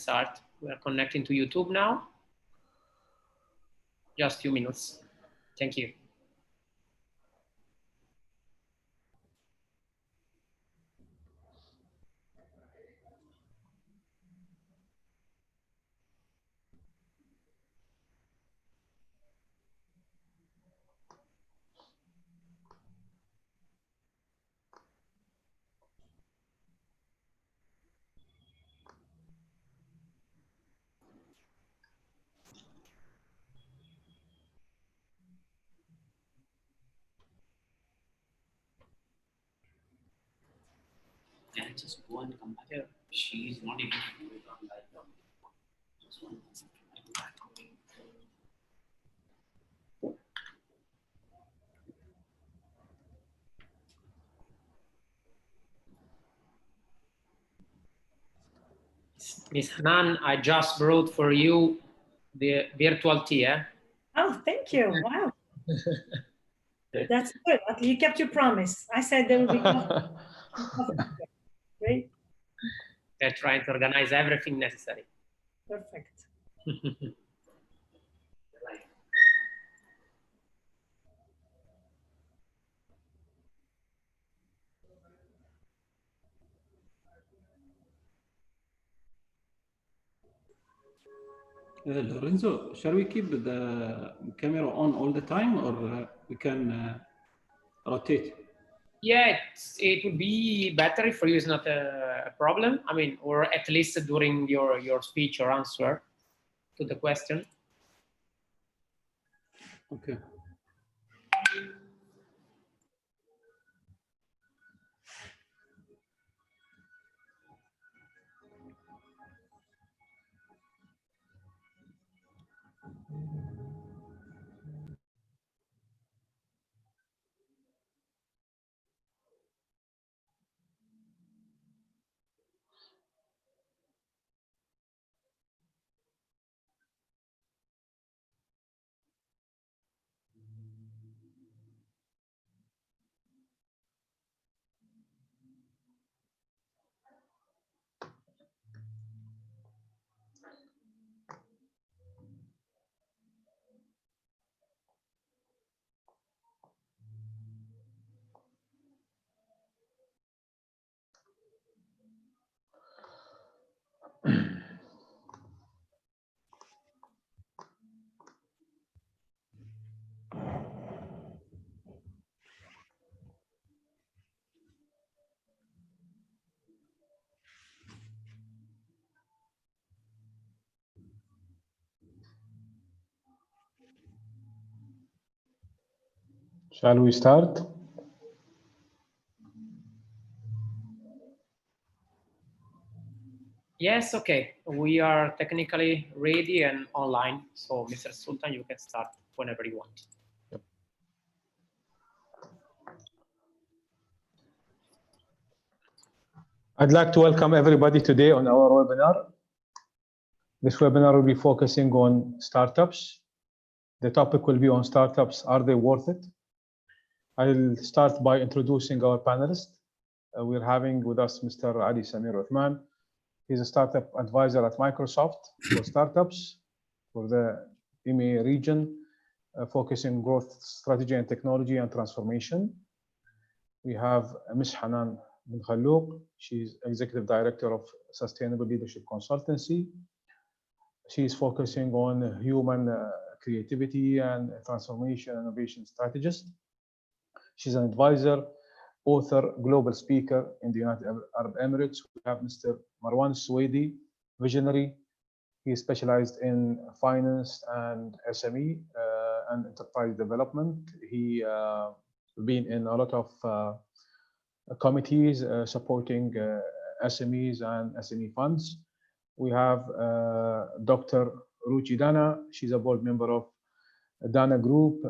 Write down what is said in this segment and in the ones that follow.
start. We are connecting to YouTube now. Just a few minutes. Thank you. Can I just go and come back? Yeah. She's not able to do it on live. Just one second. I go back. Ms. Hanan, I just brought for you the virtual tea. Oh, thank you. Wow. That's good. You kept your promise. I said there will be coffee. Great. They're trying to organize everything necessary. Perfect. Lorenzo, shall we keep the camera on all the time, or we can rotate? Yeah, it would be better if for you it's not a problem. I mean, or at least during your speech or answer to the question. Okay. Shall we start? Yes, okay. We are technically ready and online. So, Mr. Sultan, you can start whenever you want. I'd like to welcome everybody today on our webinar. This webinar will be focusing on startups. The topic will be on startups. Are they worth it? I'll start by introducing our panelists. We're having with us Mr. Ali Samir Uthman. He's a startup advisor at Microsoft for startups for the EMEA region, focusing growth strategy and technology and transformation. We have Ms. Hanan bin Khallouk. She's executive director of Sustainable Leadership Consultancy. She's focusing on human creativity and transformation innovation strategist. She's an advisor, author, global speaker in the United Arab Emirates. We have Mr. Marwan Suwaidi, visionary. He is specialized in finance and SME and enterprise development. He been in a lot of committees supporting SMEs and SME funds. We have Dr. Ruchi Dana. She's a board member of Dana Group.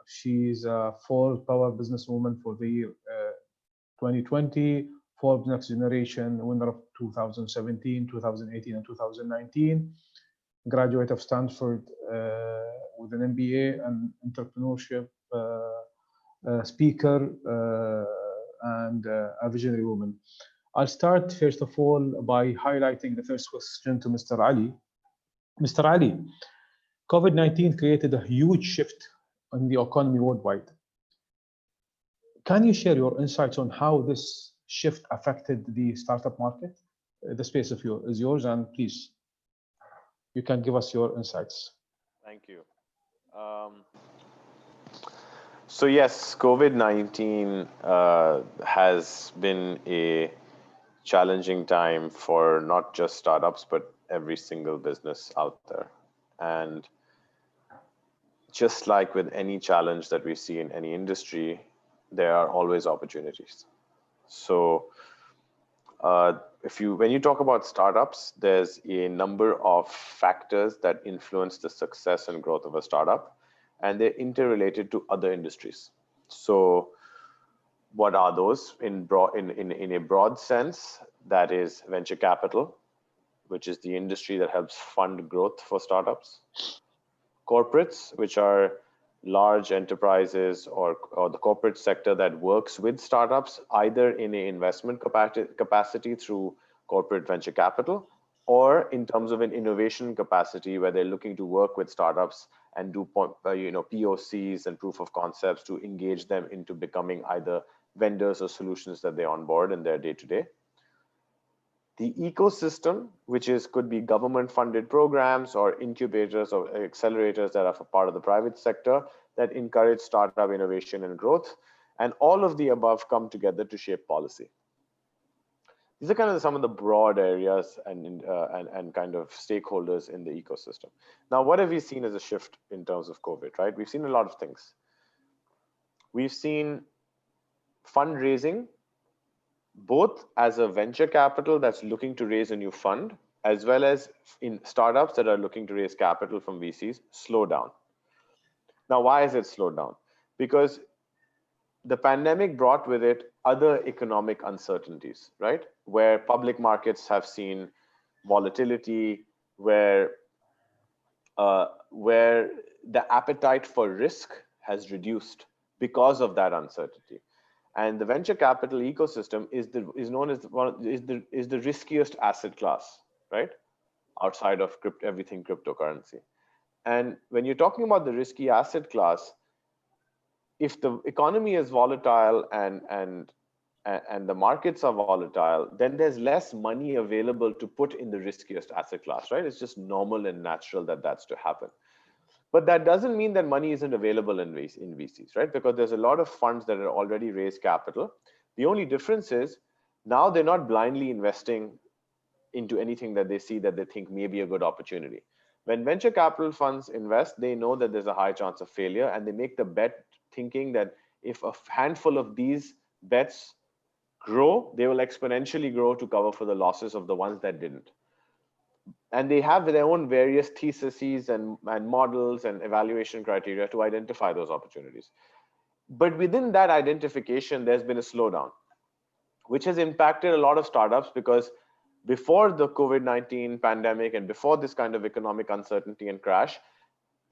She's a Forbes Power Businesswoman for the year 2020, Forbes Next Generation winner of 2017, 2018, and 2019. Graduate of Stanford with an MBA and entrepreneurship speaker and a visionary woman. I'll start first of all by highlighting the first question to Mr. Ali. Mr. Ali, COVID-19 created a huge shift in the economy worldwide. Can you share your insights on how this shift affected the startup market? The space is yours, and please, you can give us your insights. Thank you. So yes, COVID-19 has been a challenging time for not just startups, but every single business out there. And just like with any challenge that we see in any industry, there are always opportunities. So when you talk about startups, there's a number of factors that influence the success and growth of a startup, and they're interrelated to other industries. So what are those? In a broad sense, that is venture capital, which is the industry that helps fund growth for startups. Corporates, which are large enterprises or the corporate sector that works with startups, either in an investment capacity through corporate venture capital, or in terms of an innovation capacity where they're looking to work with startups and do POCs and proof of concepts to engage them into becoming either vendors or solutions that they onboard in their day-to-day. The ecosystem, which could be government-funded programs or incubators or accelerators that are for part of the private sector that encourage startup innovation and growth, and all of the above come together to shape policy. These are kind of some of the broad areas and kind of stakeholders in the ecosystem. Now, what have we seen as a shift in terms of COVID, right? We've seen a lot of things. We've seen fundraising, both as a venture capital that's looking to raise a new fund, as well as in startups that are looking to raise capital from VCs, slow down. Now, why is it slowed down? Because the pandemic brought with it other economic uncertainties, right? Where public markets have seen volatility, where the appetite for risk has reduced because of that uncertainty. And the venture capital ecosystem is known as the riskiest asset class, right? Outside of everything cryptocurrency. And when you're talking about the risky asset class, if the economy is volatile and the markets are volatile, then there's less money available to put in the riskiest asset class, right? It's just normal and natural that that's to happen. But that doesn't mean that money isn't available in VCs, right? Because there's a lot of funds that are already raised capital. The only difference is now they're not blindly investing into anything that they see that they think may be a good opportunity. When venture capital funds invest, they know that there's a high chance of failure, and they make the bet thinking that if a handful of these bets grow, they will exponentially grow to cover for the losses of the ones that didn't. And they have their own various theses and models and evaluation criteria to identify those opportunities. But within that identification, there's been a slowdown, which has impacted a lot of startups, because before the COVID-19 pandemic and before this kind of economic uncertainty and crash,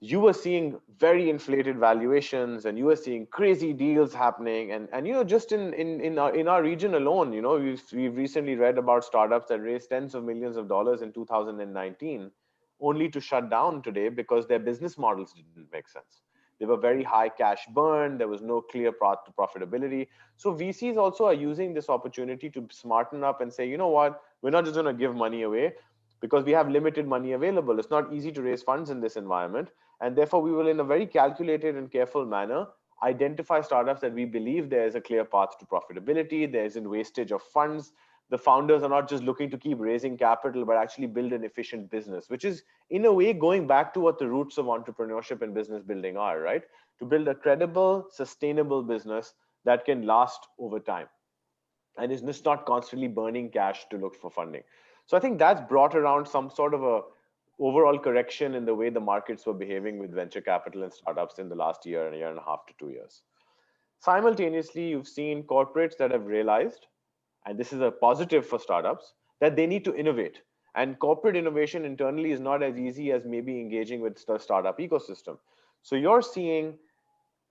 you were seeing very inflated valuations, and you were seeing crazy deals happening. And you know, just in our region alone, you know, we've recently read about startups that raised tens of millions of dollars in 2019, only to shut down today because their business models didn't make sense. They were very high cash burn. There was no clear path to profitability. So VCs also are using this opportunity to smarten up and say, you know what, we're not just going to give money away because we have limited money available. It's not easy to raise funds in this environment. And therefore, we will, in a very calculated and careful manner, identify startups that we believe there is a clear path to profitability, there isn't wastage of funds. The founders are not just looking to keep raising capital, but actually build an efficient business, which is, in a way, going back to what the roots of entrepreneurship and business building are, right? To build a credible, sustainable business that can last over time and is just not constantly burning cash to look for funding. So I think that's brought around some sort of a overall correction in the way the markets were behaving with venture capital and startups in the last year and a half to 2 years. Simultaneously, you've seen corporates that have realized, and this is a positive for startups, that they need to innovate. And corporate innovation internally is not as easy as maybe engaging with the startup ecosystem. So you're seeing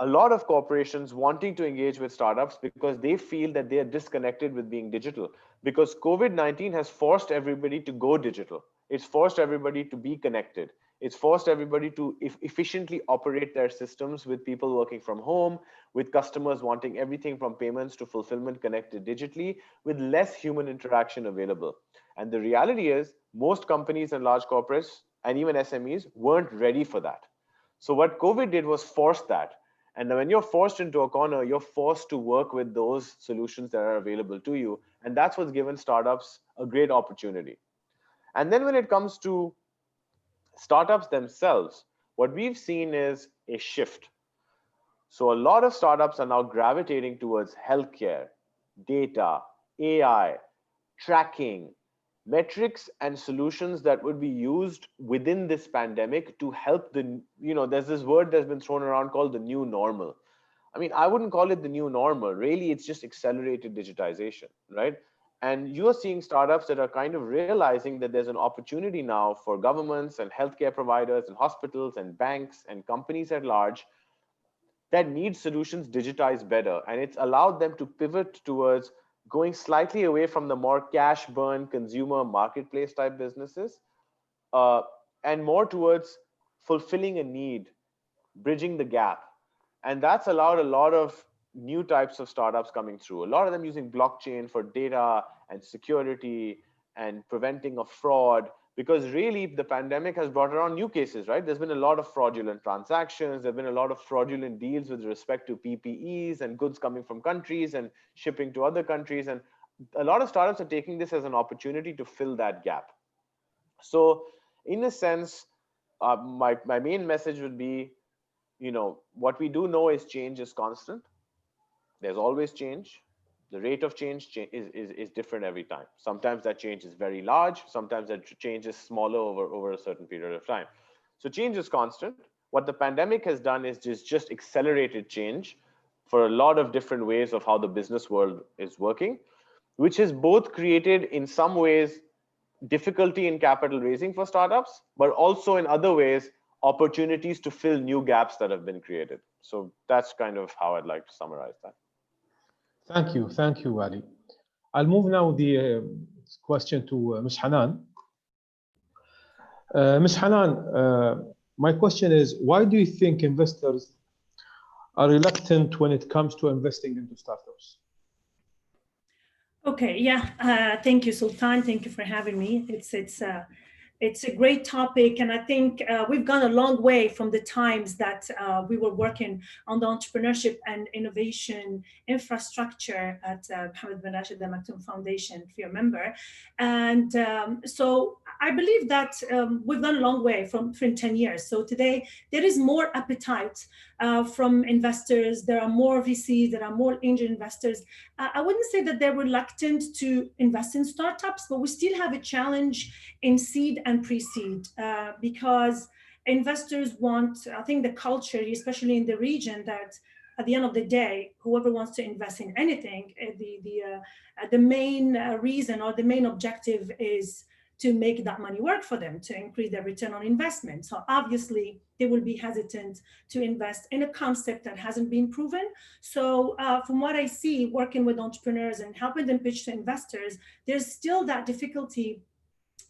a lot of corporations wanting to engage with startups because they feel that they are disconnected with being digital, because COVID-19 has forced everybody to go digital. It's forced everybody to be connected. It's forced everybody to efficiently operate their systems with people working from home, with customers wanting everything from payments to fulfillment connected digitally, with less human interaction available. And the reality is most companies and large corporates and even SMEs weren't ready for that. So what COVID did was force that. And when you're forced into a corner, you're forced to work with those solutions that are available to you. And that's what's given startups a great opportunity. And then when it comes to startups themselves, what we've seen is a shift. So a lot of startups are now gravitating towards healthcare, data, AI, tracking, metrics and solutions that would be used within this pandemic to help the, there's this word that's been thrown around called the new normal. I mean, I wouldn't call it the new normal. Really, it's just accelerated digitization, right? And you're seeing startups that are kind of realizing that there's an opportunity now for governments and healthcare providers and hospitals and banks and companies at large that need solutions digitized better. And it's allowed them to pivot towards going slightly away from the more cash burn consumer marketplace type businesses and more towards fulfilling a need, bridging the gap. And that's allowed a lot of new types of startups coming through, a lot of them using blockchain for data and security and preventing of fraud, because really the pandemic has brought around new cases, right? There's been a lot of fraudulent transactions. There've been a lot of fraudulent deals with respect to PPEs and goods coming from countries and shipping to other countries. And a lot of startups are taking this as an opportunity to fill that gap. So in a sense, my main message would be, what we do know is change is constant. There's always change. The rate of change is different every time. Sometimes that change is very large. Sometimes that change is smaller over a certain period of time. So change is constant. What the pandemic has done is just accelerated change for a lot of different ways of how the business world is working, which has both created in some ways difficulty in capital raising for startups, but also in other ways, opportunities to fill new gaps that have been created. So that's kind of how I'd like to summarize that. Thank you, Ali. I'll move now the question to Ms. Hanan. Ms. Hanan, my question is, why do you think investors are reluctant when it comes to investing into startups? Okay, yeah, thank you, Sultan. Thank you for having me. It's a great topic, and I think we've gone a long way from the times that we were working on the entrepreneurship and innovation infrastructure at Mohammed bin Rashid Al Maktoum Foundation, if you remember. And so I believe that we've gone a long way from 10 years. So today there is more appetite from investors. There are more VCs, there are more angel investors. I wouldn't say that they're reluctant to invest in startups, but we still have a challenge in seed and pre-seed because investors want, I think the culture, especially in the region, that at the end of the day, whoever wants to invest in anything, the main reason or the main objective is to make that money work for them, to increase their return on investment. So obviously they will be hesitant to invest in a concept that hasn't been proven. So from what I see working with entrepreneurs and helping them pitch to investors, there's still that difficulty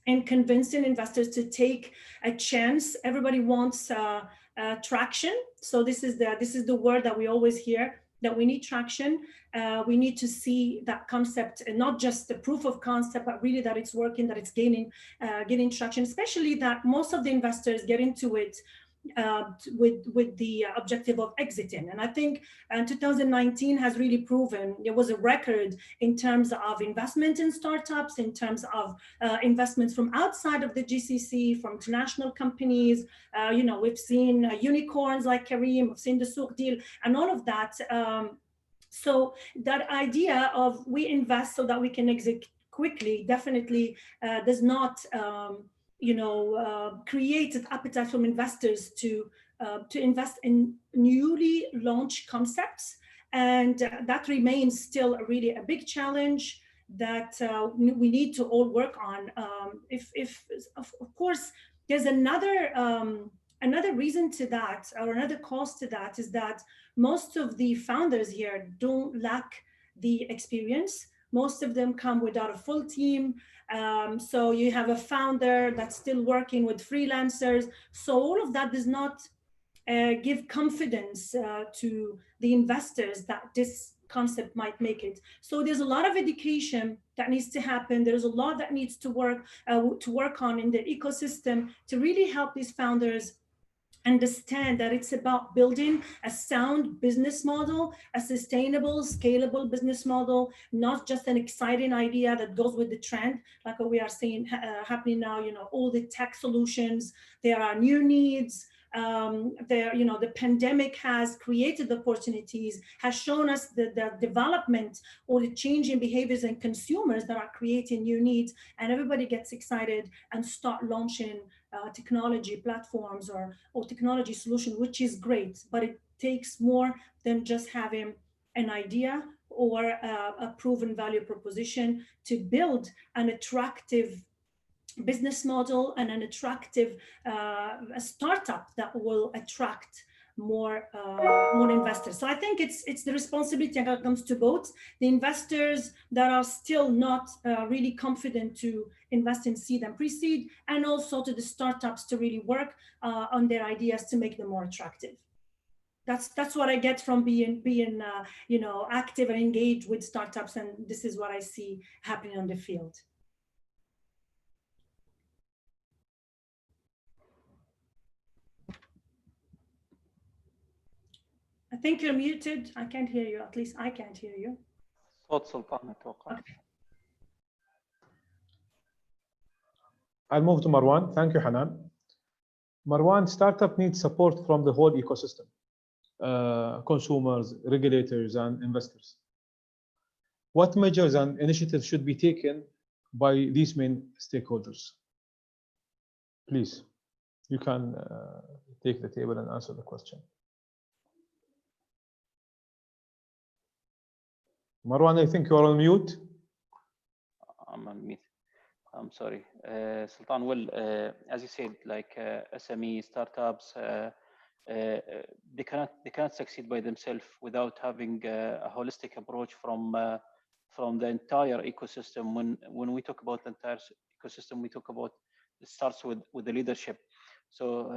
in convincing investors to take a chance. Everybody wants traction. So this is the word that we always hear, that we need traction. We need to see that concept, and not just the proof of concept, but really that it's working, that it's gaining traction, especially that most of the investors get into it with the objective of exiting. And I think 2019 has really proven it was a record in terms of investment in startups, in terms of investments from outside of the GCC, from international companies. We've seen unicorns like Careem, we've seen the Souq deal, and all of that. So that idea of we invest so that we can exit quickly definitely does not created appetite from investors to invest in newly launched concepts, and that remains still really a big challenge that we need to all work on. Of course, there's another Another reason to that, or another cause to that, is that most of the founders here don't lack the experience. Most of them come without a full team. So you have a founder that's still working with freelancers. So all of that does not give confidence to the investors that this concept might make it. So there's a lot of education that needs to happen. There's a lot that needs to work on in the ecosystem to really help these founders understand that it's about building a sound business model, a sustainable, scalable business model, not just an exciting idea that goes with the trend, like what we are seeing happening now. All the tech solutions, there are new needs. The pandemic has created opportunities, has shown us the development or the change in behaviors and consumers that are creating new needs, and everybody gets excited and start launching technology platforms or technology solution, which is great, but it takes more than just having an idea or a proven value proposition to build an attractive business model and an attractive a startup that will attract more investors. So I think it's the responsibility that comes to both the investors that are still not really confident to invest in seed and pre-seed, and also to the startups to really work on their ideas to make them more attractive. That's what I get from being active and engaged with startups, and this is what I see happening on the field. I think you're muted. I can't hear you. At least I can't hear you. صوت سلطان أتوقع. I'll move to Marwan. Thank you, Hanan. Marwan, startup needs support from the whole ecosystem, consumers, regulators, and investors. What measures and initiatives should be taken by these main stakeholders? Please, you can take the table and answer the question. Marwan, I think you're on mute. I'm on mute. I'm sorry. Sultan, well, as you said, like SME startups, they cannot succeed by themselves without having a holistic approach from the entire ecosystem. When we talk about the entire ecosystem, we talk about it starts with the leadership. So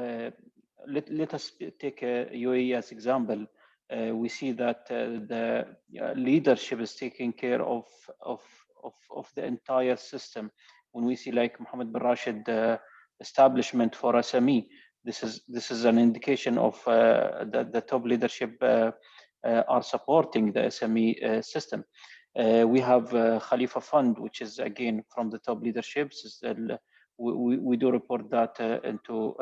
let us take UAE as example. We see that the leadership is taking care of the entire system. When we see like Mohammed bin Rashid establishment for SME, this is an indication of the top leadership are supporting the SME system. We have Khalifa Fund, which is again from the top leaderships. We do report that into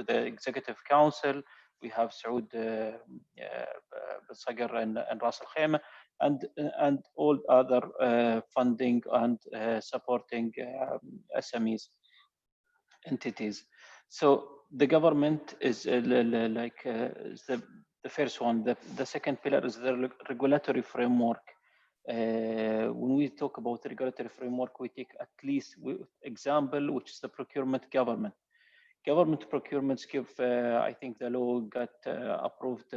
the executive council. We have Saud bin Sagar and Ras Al Khaimah, and all other funding and supporting SMEs entities. So the government is is the first one. The second pillar is the regulatory framework. When we talk about the regulatory framework, we take at least example, which is the procurement government. Government procurements give, I think the law got approved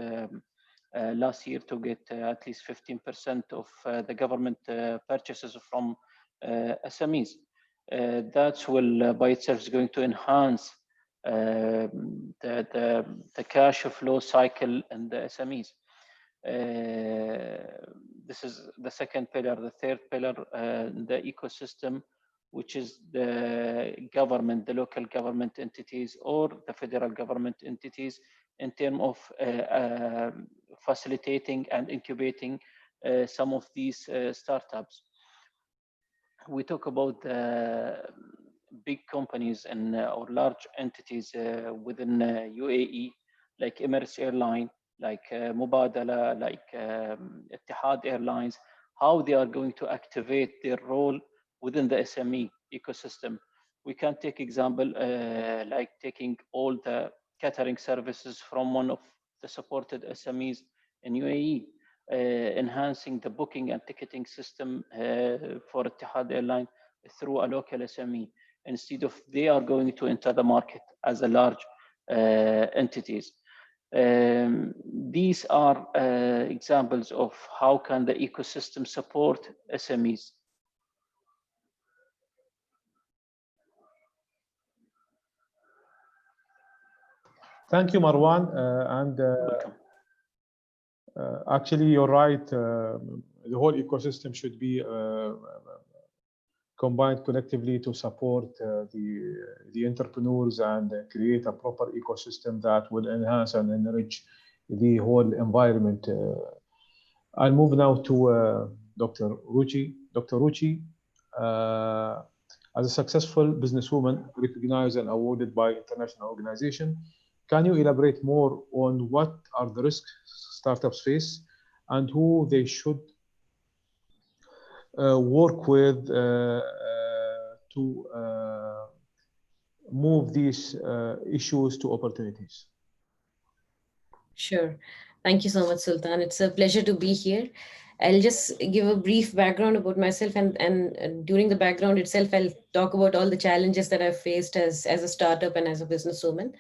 last year to get at least 15% of the government purchases from SMEs. That will by itself is going to enhance the cash flow cycle in the SMEs. This is the second pillar. The third pillar, the ecosystem, which is the government, the local government entities or the federal government entities, in terms of facilitating and incubating some of these startups. We talk about big companies and or large entities within UAE, like Emirates Airline, like Mubadala, like Etihad Airlines, how they are going to activate their role within the SME ecosystem. We can take example like taking all the catering services from one of the supported SMEs in UAE, enhancing the booking and ticketing system for Etihad Airline through a local SME. instead of they are going to enter the market as a large entities. These are examples of how can the ecosystem support SMEs. Thank you, Marwan. Welcome. Actually, you're right. The whole ecosystem should be combined collectively to support the entrepreneurs and create a proper ecosystem that will enhance and enrich the whole environment. I'll move now to Dr. Ruchi. Dr. Ruchi, as a successful businesswoman recognized and awarded by international organization, can you elaborate more on what are the risks startups face and who they should work with to move these issues to opportunities? Sure. Thank you so much, Sultan. It's a pleasure to be here. I'll just give a brief background about myself, and during the background itself, I'll talk about all the challenges that I've faced as a startup and as a businesswoman.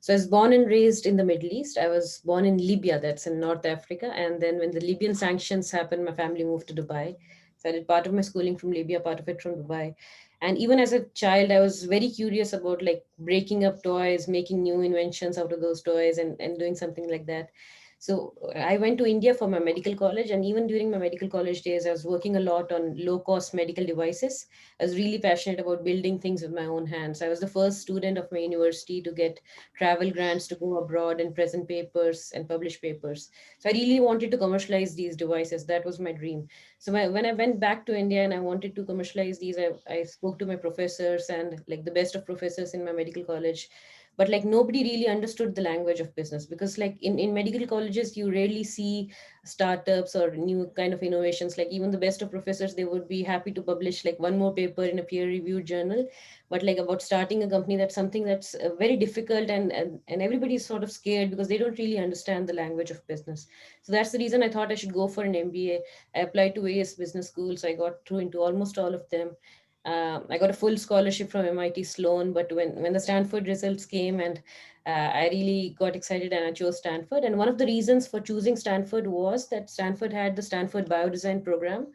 So I was born and raised in the Middle East. I was born in Libya, that's in North Africa. And then when the Libyan sanctions happened, my family moved to Dubai. So I did part of my schooling from Libya, part of it from Dubai. And even as a child, I was very curious about like breaking up toys, making new inventions out of those toys and doing something like that. So I went to India for my medical college, and even during my medical college days, I was working a lot on low-cost medical devices. I was really passionate about building things with my own hands. I was the first student of my university to get travel grants to go abroad and present papers and publish papers. So I really wanted to commercialize these devices. That was my dream. So when I went back to India and I wanted to commercialize these, I spoke to my professors and like the best of professors in my medical college. But like nobody really understood the language of business, because like in medical colleges, you rarely see startups or new kind of innovations. Like even the best of professors, they would be happy to publish like one more paper in a peer-reviewed journal. But like about starting a company, that's something that's very difficult, and everybody's sort of scared because they don't really understand the language of business. So that's the reason I thought I should go for an MBA. I applied to various business schools. I got through into almost all of them. I got a full scholarship from MIT Sloan, but when the Stanford results came, and I really got excited and I chose Stanford. And one of the reasons for choosing Stanford was that Stanford had the Stanford Biodesign program.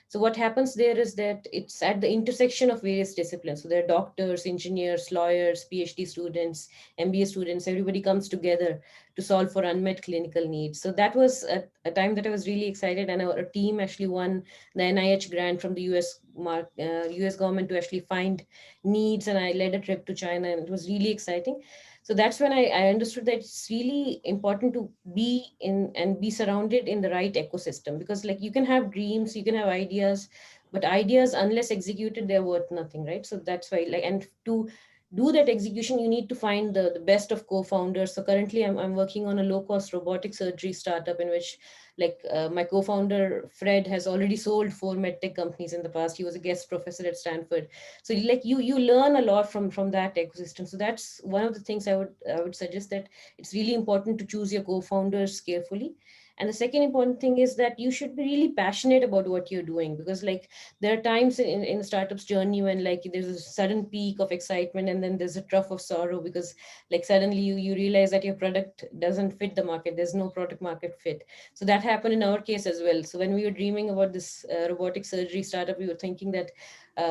So what happens there is that it's at the intersection of various disciplines. So there are doctors, engineers, lawyers, PhD students, MBA students, everybody comes together to solve for unmet clinical needs. So that was a time that I was really excited, and our team actually won the NIH grant from the US government to actually find needs, and I led a trip to China, and it was really exciting. So that's when I understood that it's really important to be in and be surrounded in the right ecosystem, because like you can have dreams, you can have ideas, but ideas, unless executed, they're worth nothing, right? So that's why, like, and to do that execution, you need to find the best of co-founders. So currently I'm working on a low-cost robotic surgery startup in which like my co-founder Fred has already sold 4 medtech companies in the past. He was a guest professor at Stanford. So like you learn a lot from that ecosystem. So that's one of the things I would suggest, that it's really important to choose your co-founders carefully. And the second important thing is that you should be really passionate about what you're doing, because like there are times in a startup's journey when like there's a sudden peak of excitement and then there's a trough of sorrow, because like suddenly you realize that your product doesn't fit the market. There's no product market fit. So that happened in our case as well. So when we were dreaming about this robotic surgery startup, we were thinking that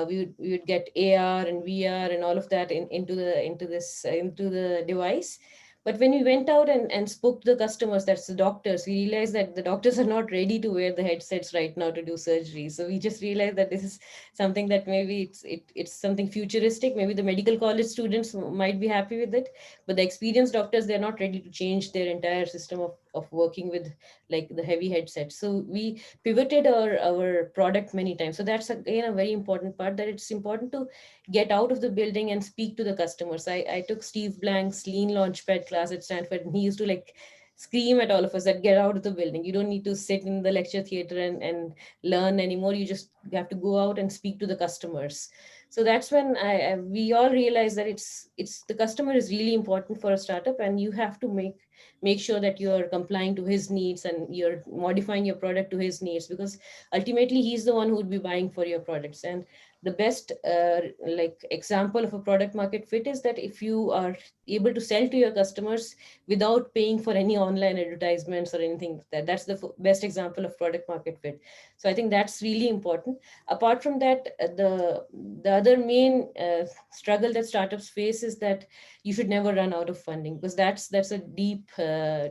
we would get AR and VR and all of that into the device. But when we went out and spoke to the customers, that's the doctors, we realized that the doctors are not ready to wear the headsets right now to do surgery. So we just realized that this is something that maybe it's something futuristic. Maybe the medical college students might be happy with it, but the experienced doctors, they're not ready to change their entire system of working with like the heavy headsets. So we pivoted our product many times. So that's again a very important part, that it's important to get out of the building and speak to the customers. I took Steve Blank's Lean Launchpad class at Stanford, and he used to like scream at all of us that get out of the building. You don't need to sit in the lecture theater and learn anymore. You just have to go out and speak to the customers. So that's when we all realize that it's the customer is really important for a startup, and you have to make sure that you're complying to his needs and you're modifying your product to his needs, because ultimately he's the one who would be buying for your products. And the best like example of a product market fit is that if you are able to sell to your customers without paying for any online advertisements or anything like that, that's the best example of product market fit. So I think that's really important. Apart from that, the other main struggle that startups face is that you should never run out of funding, because that's a deep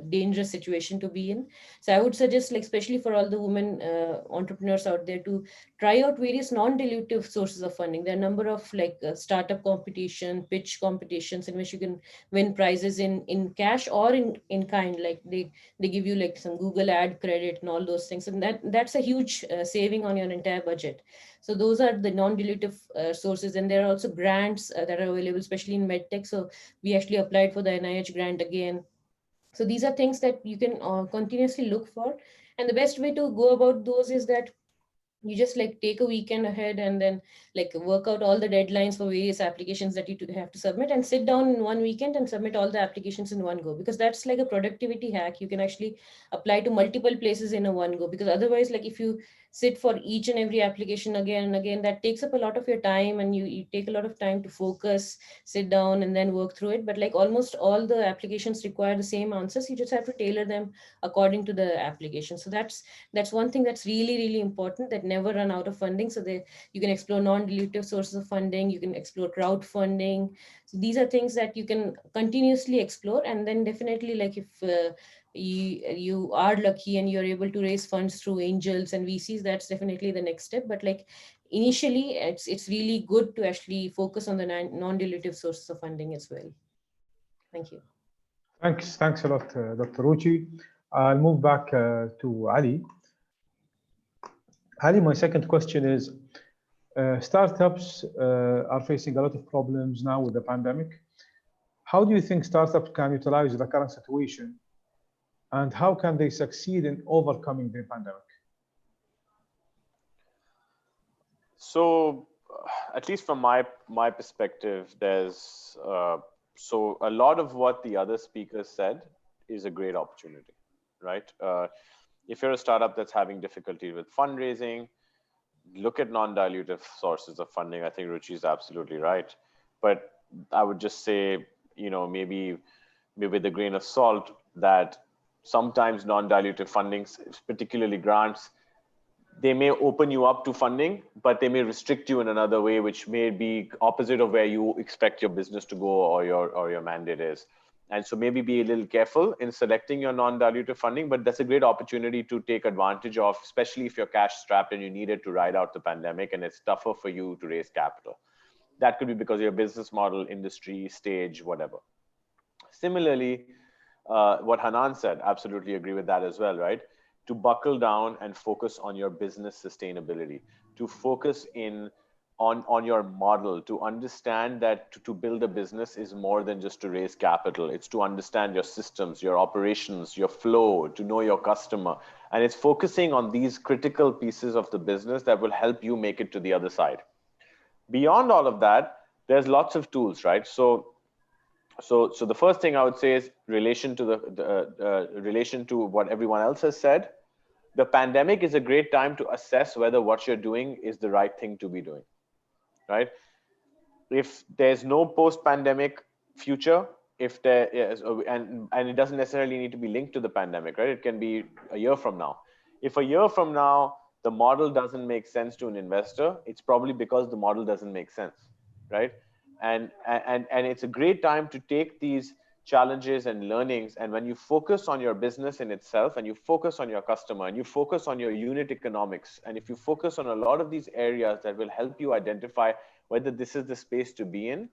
dangerous situation to be in. So I would suggest, like especially for all the women entrepreneurs out there, to try out various non-dilutive sources of funding. There are a number of like startup competition, pitch competitions in which you can win prizes in cash or in kind. Like they give you like some Google ad credit and all those things, and that's a huge saving on your entire budget. So those are the non-dilutive sources. And there are also grants that are available, especially in medtech. So we actually applied for the NIH grant again. So these are things that you can continuously look for. And the best way to go about those is that you just like take a weekend ahead and then like work out all the deadlines for various applications that you have to submit, and sit down in one weekend and submit all the applications in one go, because that's like a productivity hack. You can actually apply to multiple places in a one go, because otherwise, like if you sit for each and every application again and again, that takes up a lot of your time, and you take a lot of time to focus, sit down and then work through it. But like almost all the applications require the same answers. You just have to tailor them according to the application. So that's one thing that's really, really important, that never run out of funding. So you can explore non-dilutive sources of funding, you can explore crowdfunding. So these are things that you can continuously explore. And then definitely, like if you are lucky and you're able to raise funds through angels and VCs, that's definitely the next step. But like initially, it's really good to actually focus on the non-dilutive sources of funding as well. Thank you. Thanks a lot, Dr. Ruchi. I'll move back to Ali. Ali, my second question is, startups are facing a lot of problems now with the pandemic. How do you think startups can utilize the current situation, and how can they succeed in overcoming the pandemic? So, at least from my perspective, there's so a lot of what the other speakers said is a great opportunity, right? If you're a startup that's having difficulty with fundraising, look at non-dilutive sources of funding. I think Ruchi is absolutely right. But I would just say, maybe with a grain of salt, that sometimes non-dilutive fundings, particularly grants, they may open you up to funding, but they may restrict you in another way, which may be opposite of where you expect your business to go or your mandate is. And so maybe be a little careful in selecting your non-dilutive funding, but that's a great opportunity to take advantage of, especially if you're cash strapped and you need it to ride out the pandemic and it's tougher for you to raise capital. That could be because of your business model, industry, stage, whatever. Similarly, what Hanan said, absolutely agree with that as well, right? To buckle down and focus on your business sustainability, to focus on your model, to understand that to build a business is more than just to raise capital. It's to understand your systems, your operations, your flow, to know your customer. And it's focusing on these critical pieces of the business that will help you make it to the other side. Beyond all of that, there's lots of tools, right? So the first thing I would say is relation to what everyone else has said. The pandemic is a great time to assess whether what you're doing is the right thing to be doing, right? If there's no post-pandemic future, if there is, and it doesn't necessarily need to be linked to the pandemic, right? It can be a year from now. If a year from now, the model doesn't make sense to an investor, it's probably because the model doesn't make sense, right? And it's a great time to take these challenges and learnings, and when you focus on your business in itself, and you focus on your customer, and you focus on your unit economics, and if you focus on a lot of these areas that will help you identify whether this is the space to be in,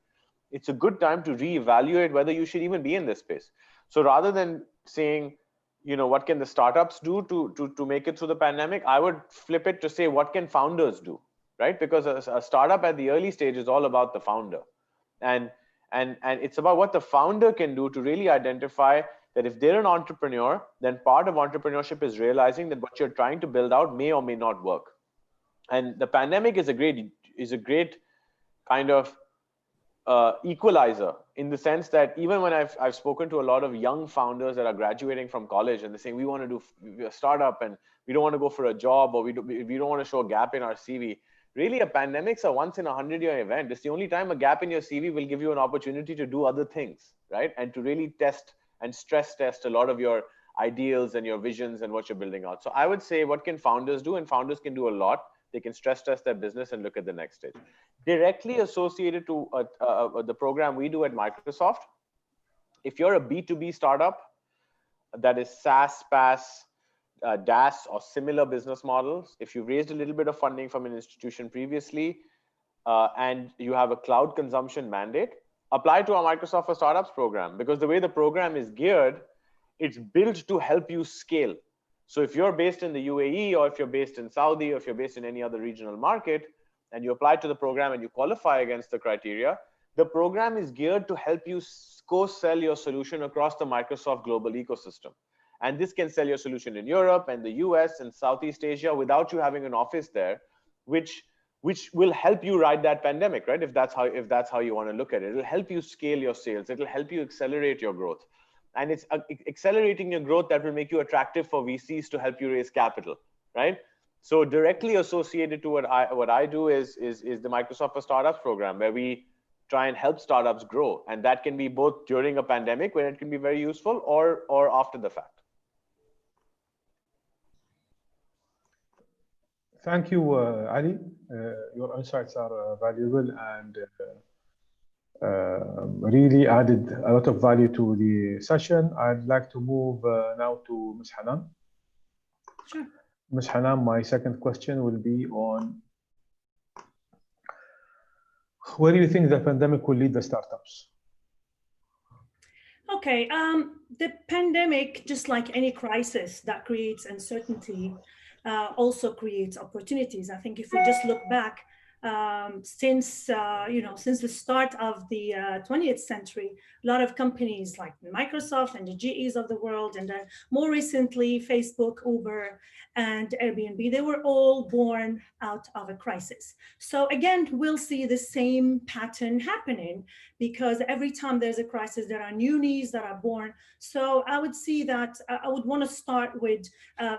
it's a good time to reevaluate whether you should even be in this space. So rather than saying, what can the startups do to make it through the pandemic, I would flip it to say, what can founders do, right? Because a startup at the early stage is all about the founder. And it's about what the founder can do to really identify that if they're an entrepreneur, then part of entrepreneurship is realizing that what you're trying to build out may or may not work. And the pandemic is a great kind of equalizer, in the sense that even when I've spoken to a lot of young founders that are graduating from college and they're saying, we want to do a startup and we don't want to go for a job, or we don't want to show a gap in our CV. Really, a pandemic's a once in 100-year event. It's the only time a gap in your CV will give you an opportunity to do other things, right? And to really test and stress test a lot of your ideals and your visions and what you're building out. So I would say, what can founders do? And founders can do a lot. They can stress test their business and look at the next stage. Directly associated to the program we do at Microsoft, if you're a B2B startup that is SaaS, PaaS, DaaS or similar business models, if you've raised a little bit of funding from an institution previously and you have a cloud consumption mandate, apply to our Microsoft for Startups program, because the way the program is geared, it's built to help you scale. So if you're based in the UAE, or if you're based in Saudi, or if you're based in any other regional market, and you apply to the program and you qualify against the criteria, the program is geared to help you co-sell your solution across the Microsoft global ecosystem. And this can sell your solution in Europe and the US and Southeast Asia without you having an office there, which will help you ride that pandemic, right? If that's how you want to look at it. It'll help you scale your sales. It'll help you accelerate your growth. And it's accelerating your growth that will make you attractive for VCs to help you raise capital, right? So directly associated to what I do is the Microsoft for Startups program, where we try and help startups grow. And that can be both during a pandemic, when it can be very useful, or after the fact. Thank you, Ali. Your insights are valuable and really added a lot of value to the session. I'd like to move now to Ms. Hanan. Sure. Ms. Hanan, my second question will be on where do you think the pandemic will lead the startups? Okay, the pandemic, just like any crisis that creates uncertainty, also creates opportunities. I think if we just look back, since the start of the 20th century, a lot of companies like Microsoft and the GEs of the world, and then more recently Facebook, Uber, and Airbnb, they were all born out of a crisis. So again, we'll see the same pattern happening, because every time there's a crisis, there are new needs that are born. So I would see that I would want to start with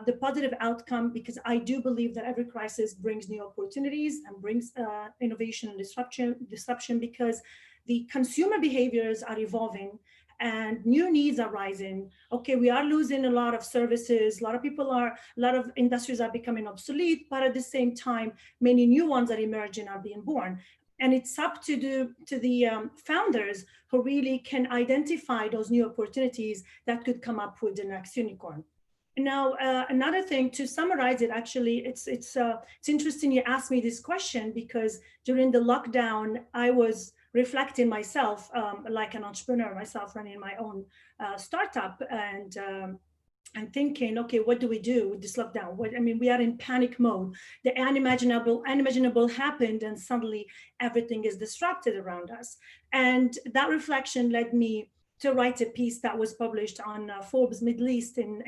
the positive outcome, because I do believe that every crisis brings new opportunities and brings innovation and disruption, because the consumer behaviors are evolving and new needs are rising. Okay, we are losing a lot of services. A lot of industries are becoming obsolete, but at the same time, many new ones are emerging, are being born. And it's up to the founders who really can identify those new opportunities that could come up with the next unicorn. Now, another thing to summarize it, actually, it's interesting you asked me this question, because during the lockdown, I was reflecting myself like an entrepreneur myself, running my own startup, and thinking, okay, what do we do with this lockdown? We are in panic mode. The unimaginable happened, and suddenly everything is disrupted around us. And that reflection led me to write a piece that was published on Forbes Middle East in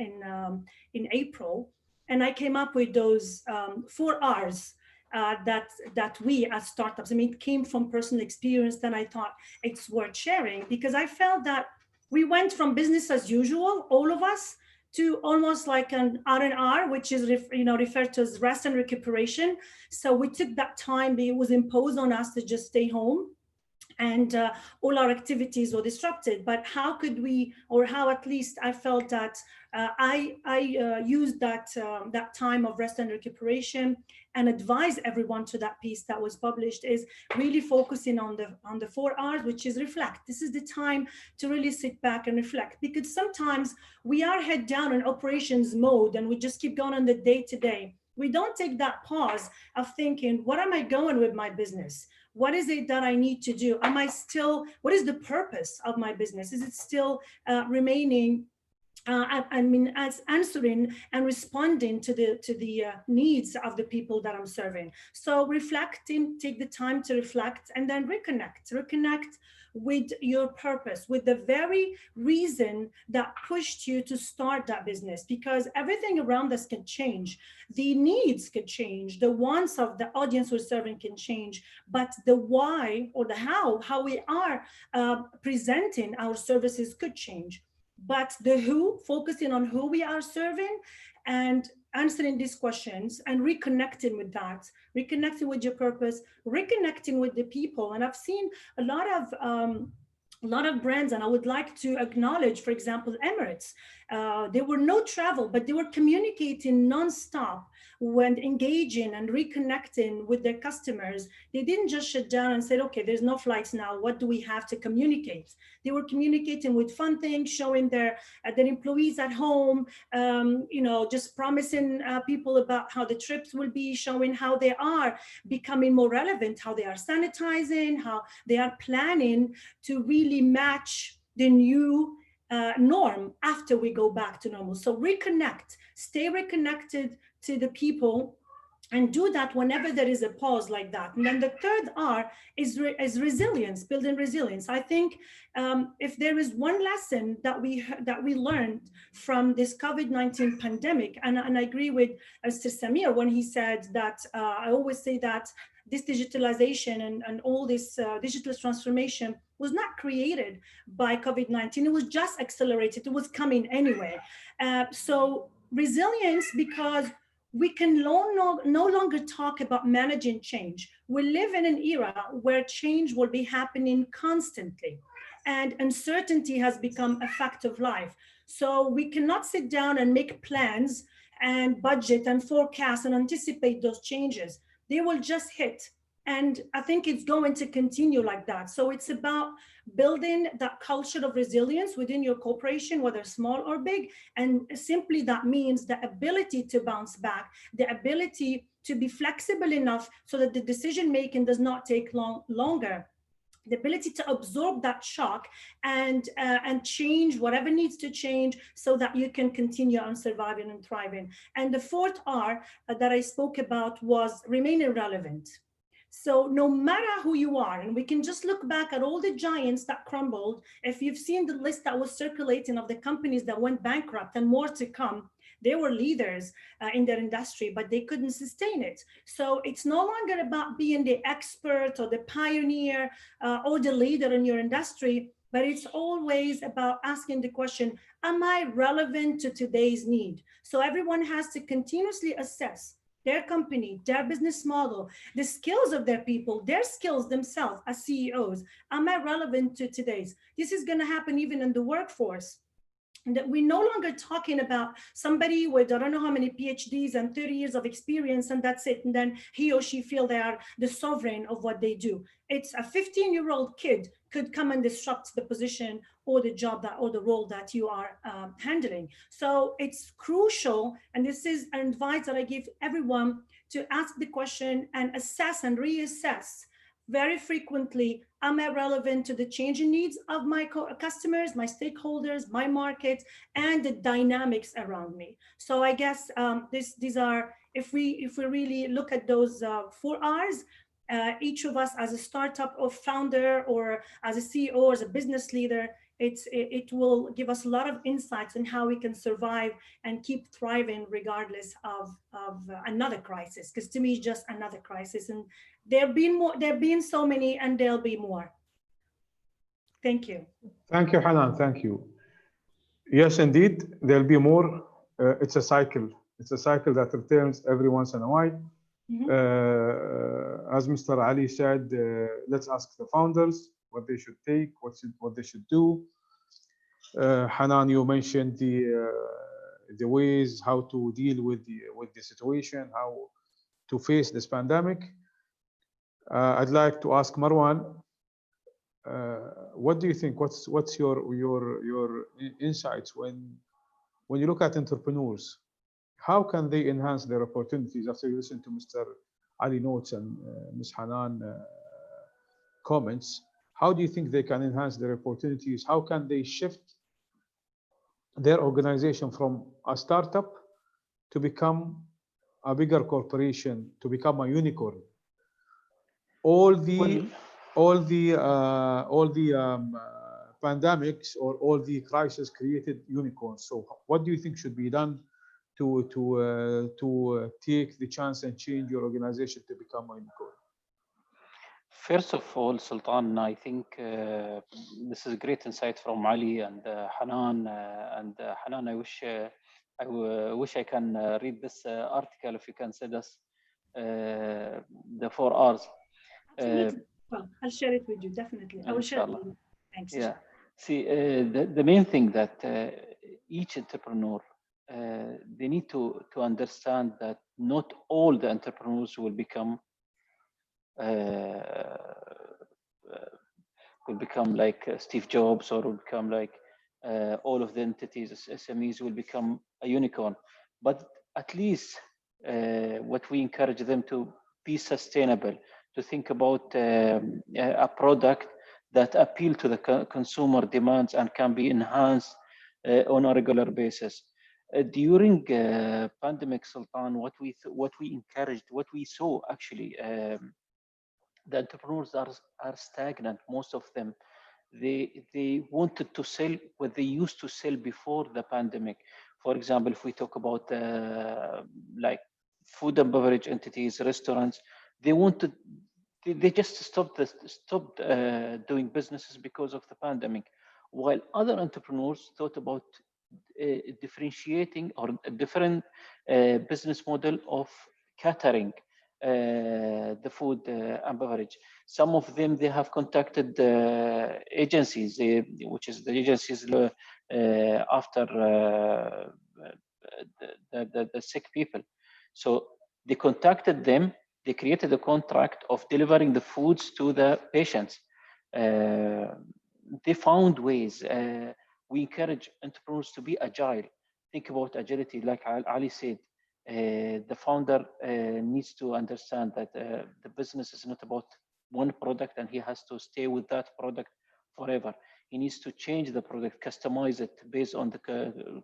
April. And I came up with those 4 R's that we as startups, it came from personal experience, then I thought it's worth sharing, because I felt that we went from business as usual, all of us, to almost like an R&R, which is referred to as rest and recuperation. So we took that time, it was imposed on us to just stay home, and all our activities were disrupted. But how could we, or how at least I felt that I used that time of rest and recuperation, and advise everyone to that piece that was published, is really focusing on the 4 R's, which is reflect. This is the time to really sit back and reflect, because sometimes we are head down in operations mode and we just keep going on the day to day. We don't take that pause of thinking, what am I going with my business? What is it that I need to do? What is the purpose of my business? Is it still remaining, as answering and responding to the needs of the people that I'm serving? So reflecting, take the time to reflect, and then reconnect with your purpose, with the very reason that pushed you to start that business, because everything around us can change. The needs could change, the wants of the audience we're serving can change, but the why or the how we are presenting our services could change. But the who, focusing on who we are serving, and answering these questions and reconnecting with that, reconnecting with your purpose, reconnecting with the people. And I've seen a lot of brands, and I would like to acknowledge, for example, Emirates. There were no travel, but they were communicating nonstop when engaging and reconnecting with their customers. They didn't just shut down and said, okay, there's no flights now. What do we have to communicate? They were communicating with fun things, showing their employees at home, just promising people about how the trips will be, showing how they are becoming more relevant, how they are sanitizing, how they are planning to really match the new norm after we go back to normal. So reconnect, stay reconnected to the people, and do that whenever there is a pause like that. And then the third R is resilience, building resilience. I think if there is one lesson that we learned from this COVID-19 pandemic, and I agree with Mr. Samir when he said that, I always say that this digitalization and all this digital transformation was not created by COVID-19. It was just accelerated. It was coming anyway. So resilience, because we can no longer talk about managing change. We live in an era where change will be happening constantly, and uncertainty has become a fact of life. So we cannot sit down and make plans and budget and forecast and anticipate those changes. They will just hit. And I think it's going to continue like that. So it's about building that culture of resilience within your corporation, whether small or big. And simply that means the ability to bounce back, the ability to be flexible enough so that the decision-making does not take longer. The ability to absorb that shock and change whatever needs to change so that you can continue on surviving and thriving. And the fourth R that I spoke about was remaining relevant. So no matter who you are, and we can just look back at all the giants that crumbled. If you've seen the list that was circulating of the companies that went bankrupt and more to come, they were leaders in their industry, but they couldn't sustain it. So it's no longer about being the expert or the pioneer or the leader in your industry, but it's always about asking the question, am I relevant to today's need? So everyone has to continuously assess their company, their business model, the skills of their people, their skills themselves as CEOs. Am I relevant to today's? This is going to happen even in the workforce. And that we're no longer talking about somebody with I don't know how many PhDs and 30 years of experience, and that's it. And then he or she feel they are the sovereign of what they do. It's a 15-year-old kid could come and disrupt the position or the job that or the role that you are handling. So it's crucial, and this is an advice that I give everyone, to ask the question and assess and reassess very frequently, am I relevant to the changing needs of my customers, my stakeholders, my market, and the dynamics around me? So I guess these are, if we really look at those 4 R's, each of us as a startup or founder or as a CEO or as a business leader, it will give us a lot of insights on how we can survive and keep thriving regardless of another crisis. Because to me, it's just another crisis, and there've been so many, and there'll be more. Thank you. Thank you, Hanan. Thank you. Yes, indeed, there'll be more. It's a cycle. It's a cycle that returns every once in a while. As Mr. Ali said, let's ask the founders what they should take, what they should do. Hanan, you mentioned the ways how to deal with the situation, how to face this pandemic. I'd like to ask Marwan, what do you think? What's your insights when you look at entrepreneurs? How can they enhance their opportunities after you listen to Mr. Ali notes and Ms. Hanan comments? How do you think they can enhance their opportunities? How can they shift their organization from a startup to become a bigger corporation, to become a unicorn? All the pandemics or all the crises created unicorns. So what do you think should be done to take the chance and change your organization to become a unicorn? First of all, Sultan, I think this is a great insight from Ali and Hanan. Hanan, I I wish I can read this article if you can send us the 4 R's. Well, I'll share it with you, definitely. I will share it with you. Thanks. Yeah. See, the main thing that each entrepreneur, they need to understand that not all the entrepreneurs will become like Steve Jobs, or will become like all of the entities, SMEs will become a unicorn. But at least what we encourage them to be sustainable, to think about a product that appeal to the consumer demands and can be enhanced on a regular basis. During pandemic, Sultan, what we encouraged, what we saw actually, the entrepreneurs are stagnant. Most of them, they wanted to sell what they used to sell before the pandemic. For example, if we talk about like food and beverage entities, restaurants, they just stopped doing businesses because of the pandemic, while other entrepreneurs thought about differentiating or a different business model of catering the food and beverage. Some of them, they have contacted agencies, which is the agencies after the sick people. So they contacted them, they created a contract of delivering the foods to the patients. They found ways. We encourage entrepreneurs to be agile. Think about agility, like Ali said. The founder needs to understand that the business is not about one product and he has to stay with that product forever. He needs to change the product, customize it based on the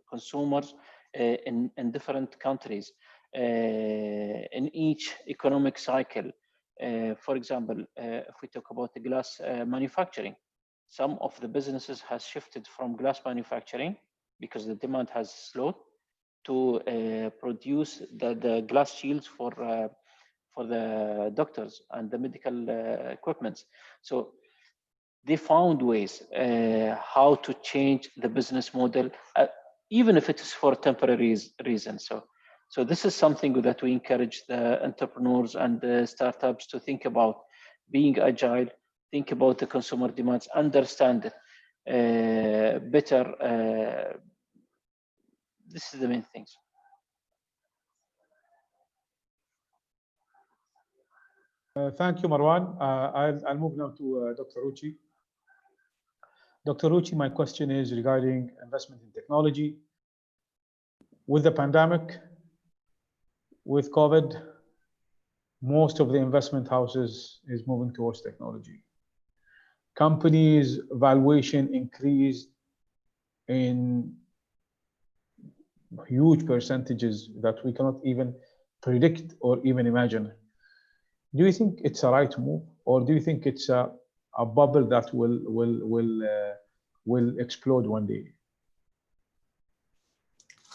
consumers in different countries, in each economic cycle. For example, if we talk about the glass manufacturing, some of the businesses has shifted from glass manufacturing because the demand has slowed to produce the glass shields for the doctors and the medical equipments. So they found ways how to change the business model, even if it is for temporary reasons. So this is something that we encourage the entrepreneurs and the startups to think about: being agile, think about the consumer demands, understand it better. This is the main things. Thank you, Marwan. I'll move now to Dr. Ruchi. Dr. Ruchi, my question is regarding investment in technology. With the pandemic, with COVID, most of the investment houses is moving towards technology. Companies' valuation increased in huge percentages that we cannot even predict or even imagine. Do you think it's a right move, or do you think it's a bubble that will explode one day?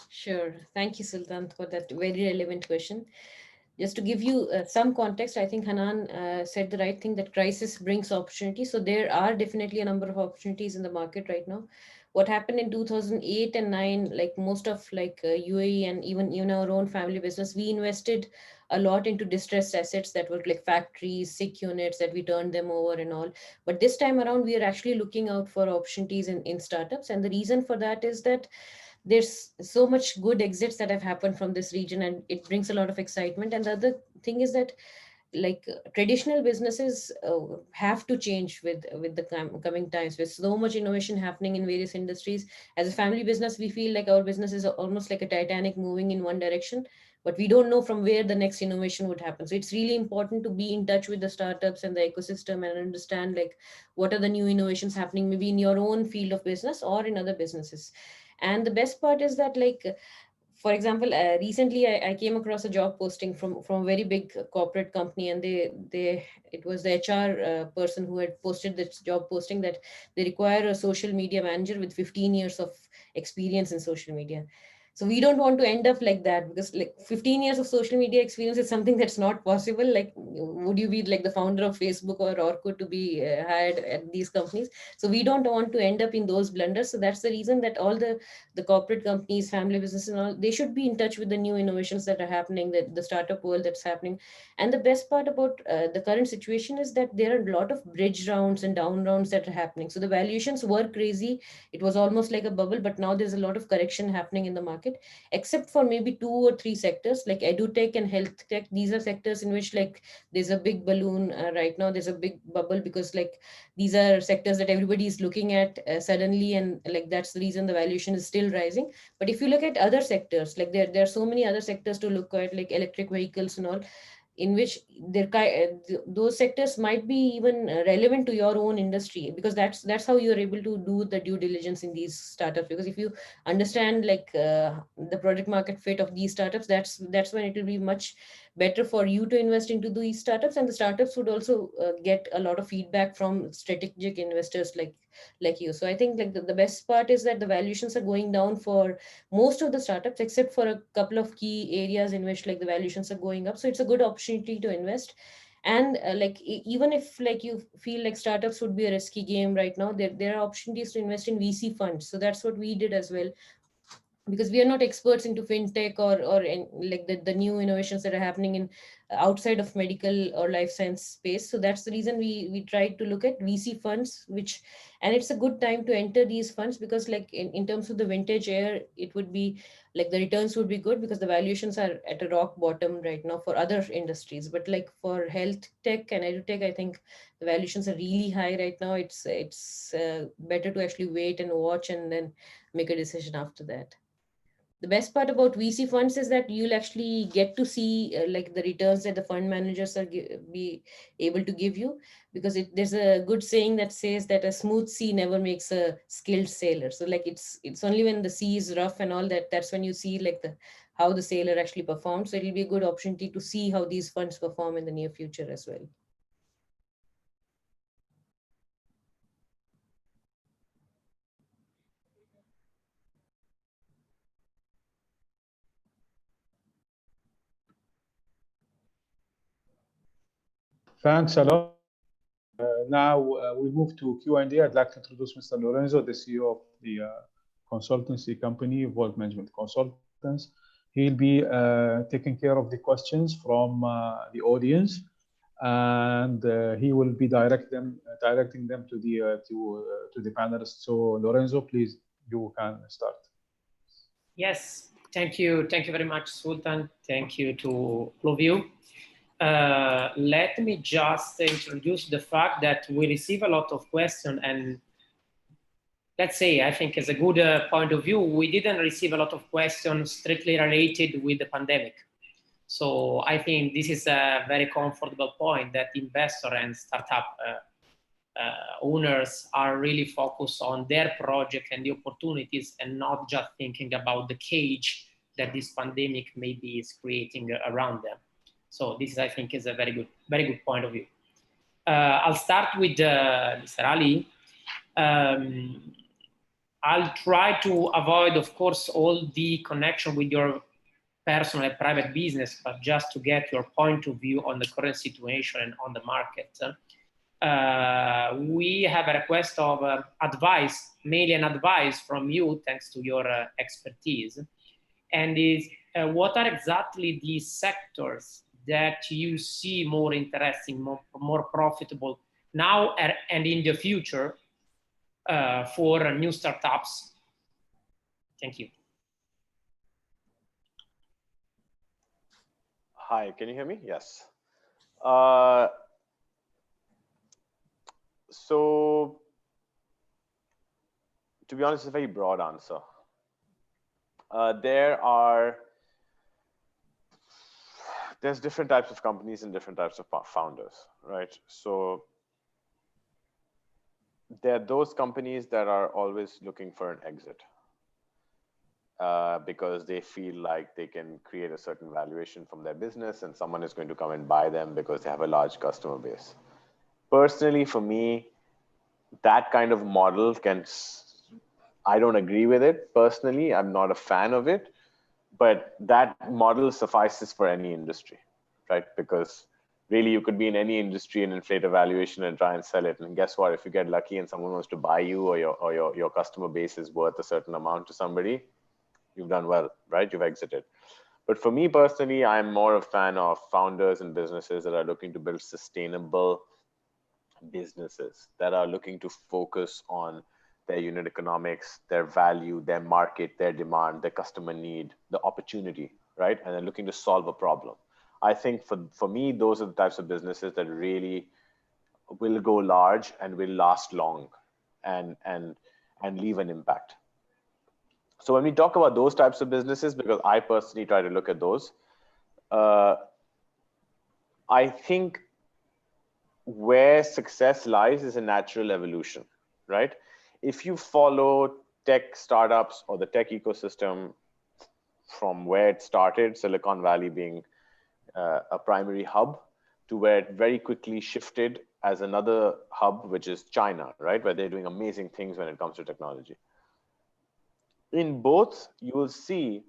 Sure. Thank you, Sultan, for that very relevant question. Just to give you some context, I think Hanan said the right thing, that crisis brings opportunity. So there are definitely a number of opportunities in the market right now. What happened in 2008 and 9, like most of UAE and even our own family business, we invested a lot into distressed assets that were like factories, sick units, that we turned them over and all. But this time around, we are actually looking out for opportunities in startups. And the reason for that is that there's so much good exits that have happened from this region, and it brings a lot of excitement. And the other thing is that traditional businesses have to change with the coming times, with so much innovation happening in various industries. As a family business, we feel like our business is almost like a Titanic moving in one direction, but we don't know from where the next innovation would happen. So it's really important to be in touch with the startups and the ecosystem and understand what are the new innovations happening, maybe in your own field of business or in other businesses. And the best part is that, for example, recently I came across a job posting from a very big corporate company, and it was the HR person who had posted this job posting that they require a social media manager with 15 years of experience in social media. So we don't want to end up like that, because like 15 years of social media experience is something that's not possible. Like, would you be like the founder of Facebook or Orkut to be hired at these companies? So we don't want to end up in those blunders. So that's the reason that all the corporate companies, family businesses and all, they should be in touch with the new innovations that are happening, the startup world that's happening. And the best part about the current situation is that there are a lot of bridge rounds and down rounds that are happening. So the valuations were crazy. It was almost like a bubble, but now there's a lot of correction happening in the market, except for maybe 2 or 3 sectors like edutech and health tech. These are sectors in which like there's a big balloon right now. There's a big bubble because like these are sectors that everybody is looking at suddenly, and like that's the reason the valuation is still rising. But if you look at other sectors, like there are so many other sectors to look at, like electric vehicles and all, in which those sectors might be even relevant to your own industry, because that's how you're able to do the due diligence in these startups. Because if you understand like the product market fit of these startups, that's when it will be much better for you to invest into these startups, and the startups would also get a lot of feedback from strategic investors like you. So I think like the best part is that the valuations are going down for most of the startups, except for a couple of key areas in which like the valuations are going up. So it's a good opportunity to invest. And even if like you feel like startups would be a risky game right now, there are opportunities to invest in VC funds. So that's what we did as well, because we are not experts into fintech or in like the new innovations that are happening in outside of medical or life science space. So that's the reason we tried to look at VC funds, and it's a good time to enter these funds, because like in terms of the vintage year, it would be like the returns would be good, because the valuations are at a rock bottom right now for other industries. But like for health tech and edutech, I think the valuations are really high right now. It's better to actually wait and watch and then make a decision after that. The best part about VC funds is that you'll actually get to see like the returns that the fund managers are be able to give you, because there's a good saying that says that a smooth sea never makes a skilled sailor. So like it's only when the sea is rough and all that's when you see like how the sailor actually performs. So it'll be a good opportunity to see how these funds perform in the near future as well. Thanks a lot. Now we move to Q&A. I'd like to introduce Mr. Lorenzo, the CEO of the consultancy company, Volt Management Consultants. He'll be taking care of the questions from the audience, and he will be directing them to the panelists. So Lorenzo, please, you can start. Yes, thank you very much, Sultan. Thank you to all of you. Let me just introduce the fact that we receive a lot of questions, and let's say, I think as a good point of view, we didn't receive a lot of questions strictly related with the pandemic. So I think this is a very comfortable point, that investor and startup owners are really focused on their project and the opportunities, and not just thinking about the cage that this pandemic maybe is creating around them. So this, I think, is a very good point of view. I'll start with Mr. Ali. I'll try to avoid, of course, all the connection with your personal and private business, but just to get your point of view on the current situation and on the market. We have a request of advice, mainly an advice from you, thanks to your expertise. And is what are exactly the sectors that you see more interesting, more profitable now and in the future for new startups? Thank you. Hi, can you hear me? Yes. So, to be honest, it's a very broad answer. There's different types of companies and different types of founders, right? So there are those companies that are always looking for an exit because they feel like they can create a certain valuation from their business and someone is going to come and buy them because they have a large customer base. Personally, for me, that kind of model I don't agree with it. Personally, I'm not a fan of it. but that model suffices for any industry, right? Because really you could be in any industry and inflate a valuation and try and sell it. And guess what? If you get lucky and someone wants to buy you, or your customer base is worth a certain amount to somebody, you've done well, right? You've exited. But for me personally, I'm more a fan of founders and businesses that are looking to build sustainable businesses, that are looking to focus on their unit economics, their value, their market, their demand, their customer need, the opportunity, right? And they're looking to solve a problem. I think for me, those are the types of businesses that really will go large and will last long and leave an impact. So when we talk about those types of businesses, because I personally try to look at those, I think where success lies is a natural evolution, right? If you follow tech startups or the tech ecosystem from where it started, Silicon Valley being a primary hub, to where it very quickly shifted as another hub, which is China, right? Where they're doing amazing things when it comes to technology. In both, you will see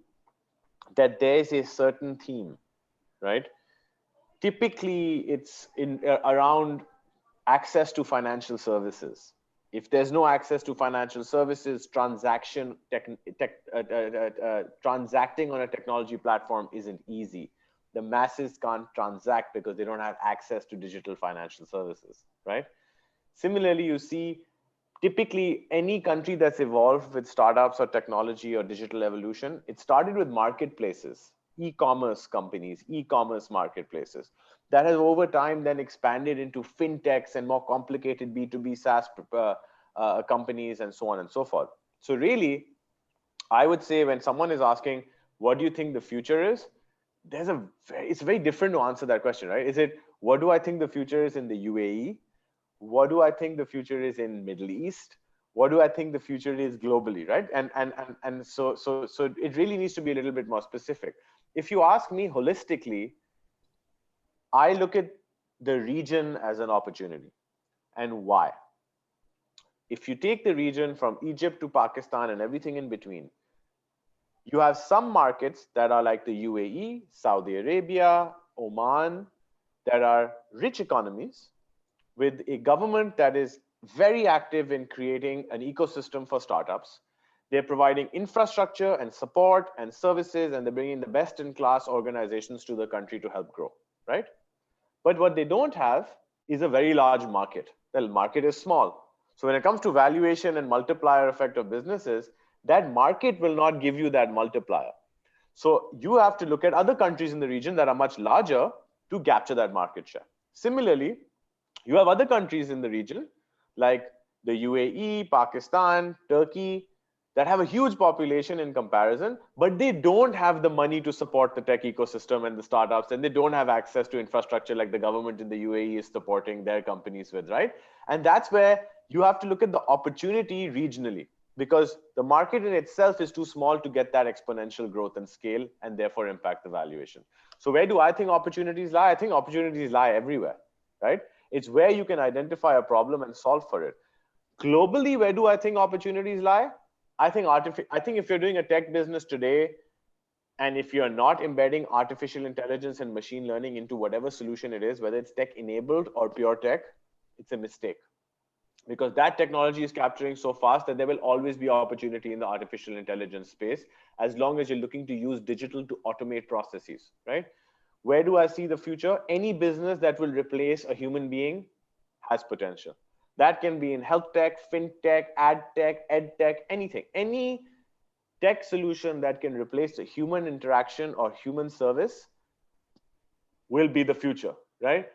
that there's a certain theme, right? Typically, it's around access to financial services. If there's no access to financial services, transacting on a technology platform isn't easy. The masses can't transact because they don't have access to digital financial services, right? Similarly, you see typically any country that's evolved with startups or technology or digital evolution, it started with marketplaces, e-commerce companies, e-commerce marketplaces. That has over time then expanded into fintechs and more complicated B2B SaaS companies and so on and so forth. So really, I would say when someone is asking, what do you think the future is? It's very different to answer that question, right? Is it, what do I think the future is in the UAE? What do I think the future is in Middle East? What do I think the future is globally, right? And so it really needs to be a little bit more specific. If you ask me holistically, I look at the region as an opportunity. And why? If you take the region from Egypt to Pakistan and everything in between, you have some markets that are like the UAE, Saudi Arabia, Oman, that are rich economies with a government that is very active in creating an ecosystem for startups. They're providing infrastructure and support and services, and they're bringing the best-in-class organizations to the country to help grow, right? But what they don't have is a very large market. The market is small. So when it comes to valuation and multiplier effect of businesses, that market will not give you that multiplier. So you have to look at other countries in the region that are much larger to capture that market share. Similarly, you have other countries in the region like the UAE, Pakistan, Turkey, that have a huge population in comparison, but they don't have the money to support the tech ecosystem and the startups, and they don't have access to infrastructure like the government in the UAE is supporting their companies with, right? And that's where you have to look at the opportunity regionally, because the market in itself is too small to get that exponential growth and scale and therefore impact the valuation. So where do I think opportunities lie? I think opportunities lie everywhere, right? It's where you can identify a problem and solve for it. Globally, where do I think opportunities lie? I think if you're doing a tech business today, and if you're not embedding artificial intelligence and machine learning into whatever solution it is, whether it's tech enabled or pure tech, it's a mistake. Because that technology is capturing so fast that there will always be opportunity in the artificial intelligence space, as long as you're looking to use digital to automate processes, right? Where do I see the future? Any business that will replace a human being has potential. That can be in health tech, fintech, ad tech, ed tech, anything. Any tech solution that can replace a human interaction or human service will be the future, right?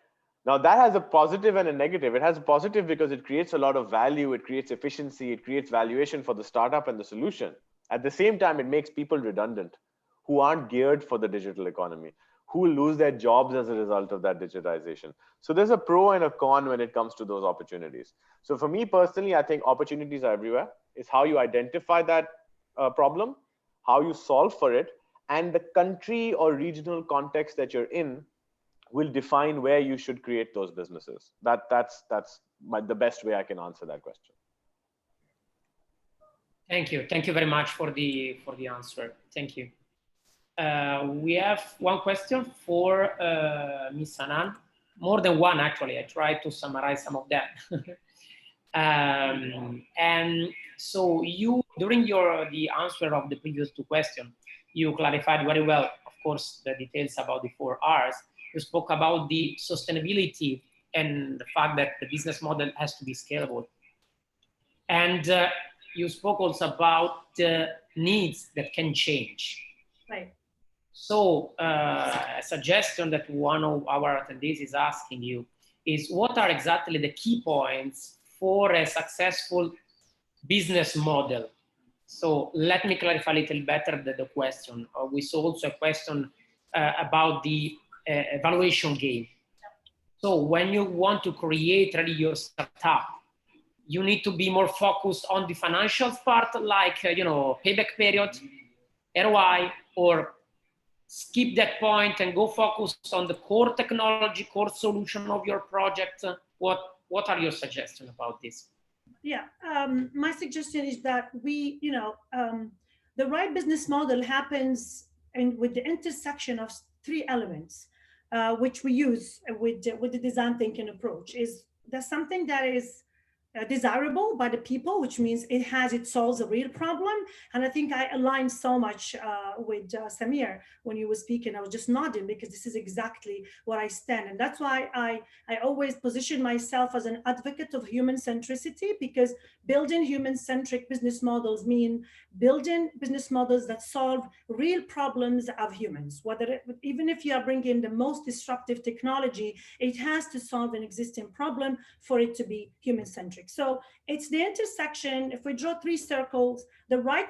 Now that has a positive and a negative. It has a positive because it creates a lot of value, it creates efficiency, it creates valuation for the startup and the solution. At the same time, it makes people redundant who aren't geared for the digital economy, who will lose their jobs as a result of that digitization. So there's a pro and a con when it comes to those opportunities. So for me personally, I think opportunities are everywhere. It's how you identify that problem, how you solve for it, and the country or regional context that you're in will define where you should create those businesses. That's the best way I can answer that question. Thank you very much for the answer. Thank you. We have one question for Ms. Anand. More than one, actually. I tried to summarize some of them. And so you, during the answer of the previous two questions, you clarified very well, of course, the details about the 4 Rs. You spoke about the sustainability and the fact that the business model has to be scalable. And you spoke also about the needs that can change. Right. So a suggestion that one of our attendees is asking you is, what are exactly the key points for a successful business model? So let me clarify a little better the question. We saw also a question about the evaluation game. So when you want to create really your startup, you need to be more focused on the financial part, like, payback period, ROI, or skip that point and go focus on the core technology, core solution of your project. What are your suggestions about this? Yeah, my suggestion is that we, the right business model happens with the intersection of 3 elements, which we use with the design thinking approach. Is there's something that is desirable by the people, which means it solves a real problem. And I think I aligned so much with Samir when you were speaking. I was just nodding because this is exactly what I stand. And that's why I always position myself as an advocate of human centricity, because building human-centric business models mean building business models that solve real problems of humans. Even if you are bringing the most disruptive technology, it has to solve an existing problem for it to be human-centric. So it's the intersection. If we draw 3 circles, the right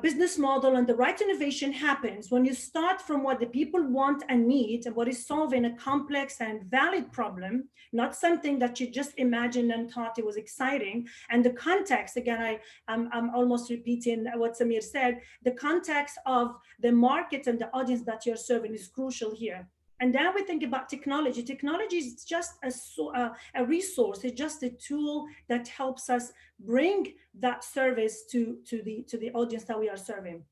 business model and the right innovation happens when you start from what the people want and need, and what is solving a complex and valid problem, not something that you just imagined and thought it was exciting. And the context, again, I'm almost repeating what Samir said, the context of the market and the audience that you're serving is crucial here. And then we think about technology. Technology is just a resource. It's just a tool that helps us bring that service to the audience that we are serving.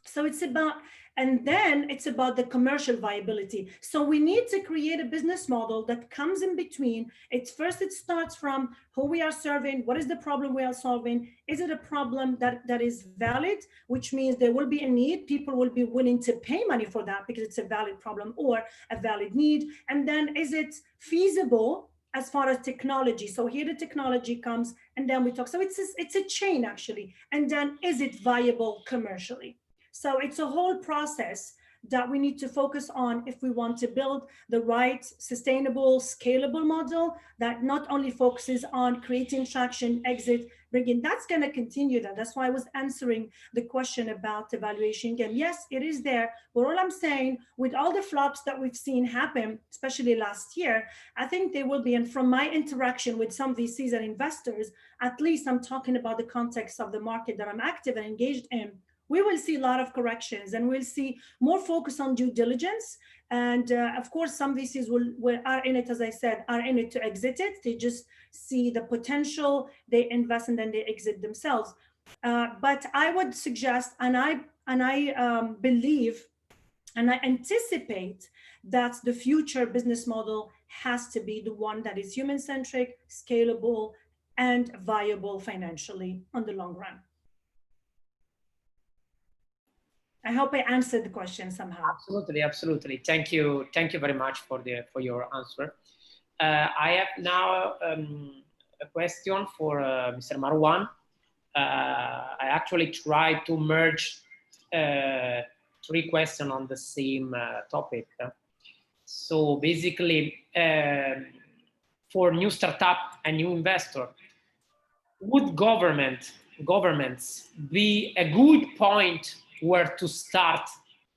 So it's about, and then it's about the commercial viability. So we need to create a business model that comes in between. It starts from who we are serving, what is the problem we are solving? Is it a problem that is valid, which means there will be a need, people will be willing to pay money for that because it's a valid problem or a valid need. And then is it feasible as far as technology? So here the technology comes and then we talk. So it's a chain actually. And then is it viable commercially? So it's a whole process that we need to focus on if we want to build the right sustainable, scalable model that not only focuses on creating traction, exit, bringing. That's going to continue. That's why I was answering the question about evaluation again. Yes, it is there. But all I'm saying, with all the flops that we've seen happen, especially last year, I think they will be, and from my interaction with some VCs and investors, at least I'm talking about the context of the market that I'm active and engaged in, we will see a lot of corrections and we'll see more focus on due diligence. And of course, some VCs are in it, as I said, are in it to exit it. They just see the potential, they invest and then they exit themselves. But I would suggest, and I believe, and I anticipate that the future business model has to be the one that is human-centric, scalable, and viable financially on the long run. I hope I answered the question somehow. Absolutely, absolutely. Thank you very much for your answer. I have now a question for Mr. Marwan. I actually tried to merge 3 questions on the same topic. So basically, for new startup and new investor, would governments be a good point where to start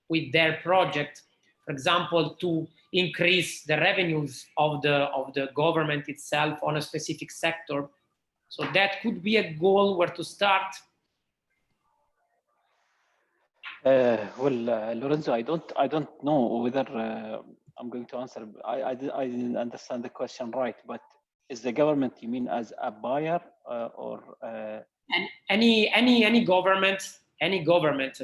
with their project, for example, to increase the revenues of the government itself on a specific sector? So that could be a goal where to start. Lorenzo, I don't know whether I'm going to answer. I didn't understand the question right, but is the government, you mean as a buyer or and any government any government,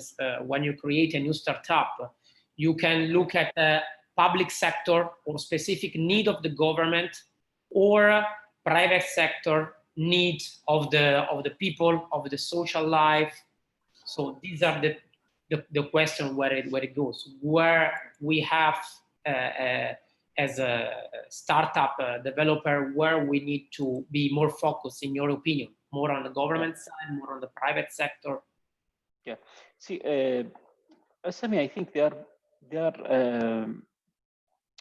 when you create a new startup, you can look at the public sector or specific need of the government or private sector need of the people, of the social life. So these are the question where it goes, where we have as a startup developer, where we need to be more focused, in your opinion, more on the government side, more on the private sector? Yeah, see, SME, I think they are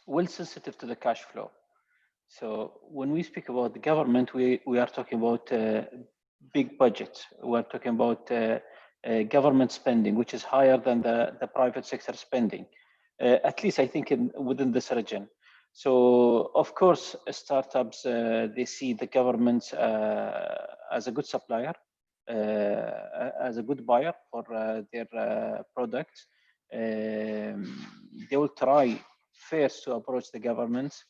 well sensitive to the cash flow. So when we speak about the government, we are talking about big budgets. We're talking about government spending, which is higher than the private sector spending, at least I think within this region. So of course, startups, they see the government as a good supplier, as a good buyer for their products. They will try first to approach the governments.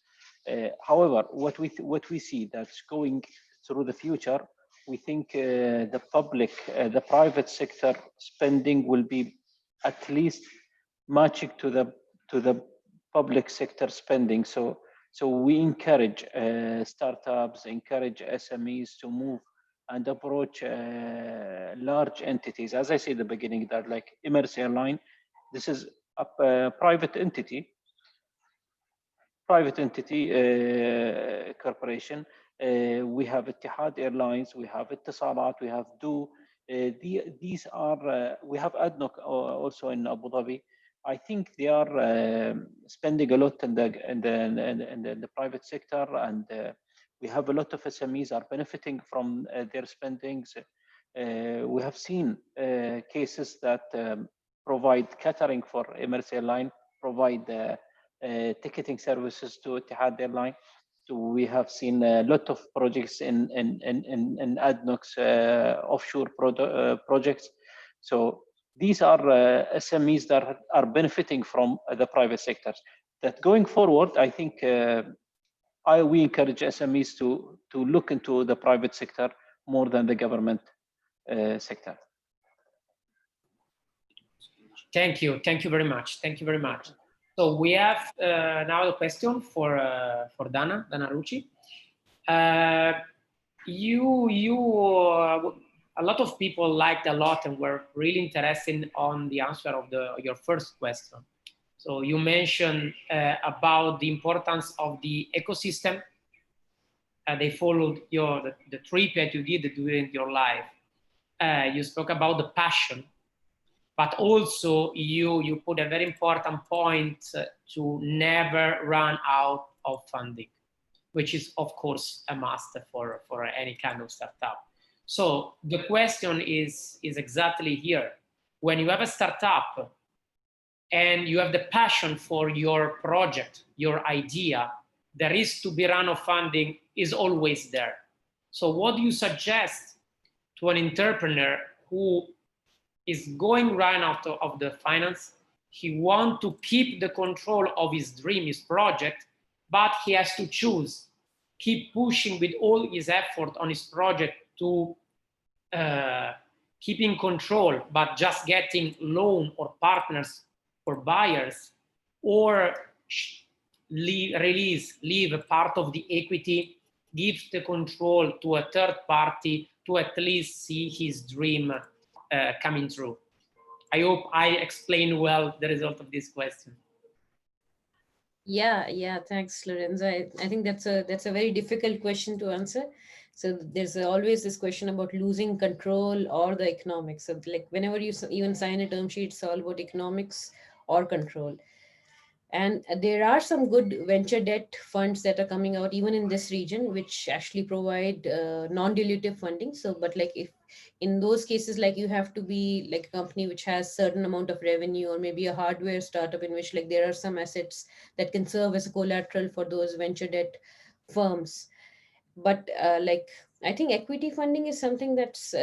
However, what we see that's going through the future, we think the private sector spending will be at least matching to the public sector spending. So we encourage startups, encourage SMEs to move and approach large entities. As I said at the beginning, that like Emirates Airline, this is a private entity corporation. We have Etihad Airlines, we have Etisalat, we have Du. These are, we have ADNOC also in Abu Dhabi. I think they are spending a lot in the private sector, and we have a lot of SMEs are benefiting from their spendings. We have seen cases that provide catering for Emirates Airline, provide ticketing services to Etihad Airline. So we have seen a lot of projects in ADNOC's offshore projects. So these are SMEs that are benefiting from the private sectors. That going forward, I think we encourage SMEs to look into the private sector more than the government sector. Thank you very much. So we have now a question for Dana Rucci. A lot of people liked a lot and were really interested on the answer of your first question. So you mentioned about the importance of the ecosystem. They followed the trip that you did during your life. You spoke about the passion, but also you put a very important point to never run out of funding, which is of course a must for any kind of startup. So the question is exactly here. When you have a startup and you have the passion for your project, your idea, the risk to be run of funding is always there. So what do you suggest to an entrepreneur who is going right out of the finance? He wants to keep the control of his dream, his project, but he has to choose, keep pushing with all his effort on his project to keep in control, but just getting loan or partners or buyers, or leave a part of the equity, give the control to a third party to at least see his dream coming true. I hope I explained well the result of this question. Yeah, thanks, Lorenzo. I think that's a very difficult question to answer. So there's always this question about losing control or the economics. So like whenever you even sign a term sheet, it's all about economics or control. And there are some good venture debt funds that are coming out even in this region, which actually provide non-dilutive funding. So, but like if in those cases, like you have to be like a company which has certain amount of revenue, or maybe a hardware startup in which like there are some assets that can serve as a collateral for those venture debt firms. But like I think equity funding is something that's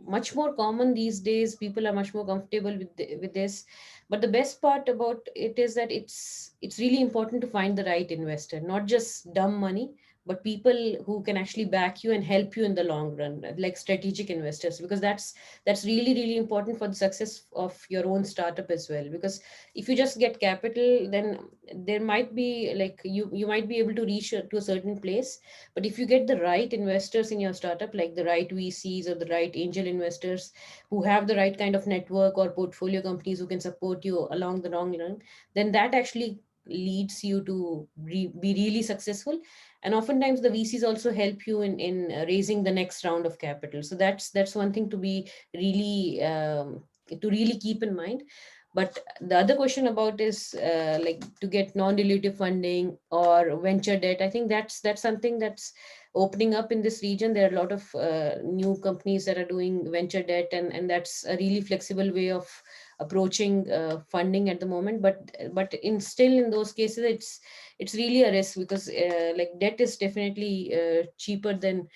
much more common these days. People are much more comfortable with this. But the best part about it is that it's really important to find the right investor, not just dumb money, but people who can actually back you and help you in the long run, like strategic investors, because that's really, really important for the success of your own startup as well. Because if you just get capital, then there might be like you might be able to reach to a certain place, but if you get the right investors in your startup, like the right VCs or the right angel investors who have the right kind of network or portfolio companies who can support you along the long run, then that actually leads you to be really successful. And oftentimes the VCs also help you in raising the next round of capital. So that's one thing to be really to really keep in mind. But the other question about is like to get non-dilutive funding or venture debt. I think that's something that's opening up in this region. There are a lot of new companies that are doing venture debt, and that's a really flexible way of approaching funding at the moment. But still in those cases, it's really a risk, because like debt is definitely cheaper than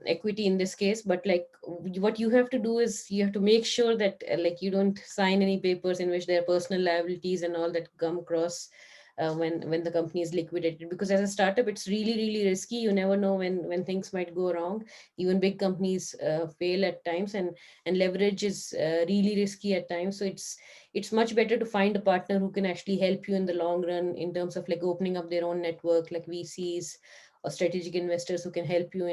equity in this case. But like what you have to do is you have to make sure that like you don't sign any papers in which there are personal liabilities and all that come across when the company is liquidated. Because as a startup, it's really, really risky. You never know when things might go wrong. Even big companies fail at times, and leverage is really risky at times. So it's much better to find a partner who can actually help you in the long run in terms of like opening up their own network, like VCs or strategic investors who can help you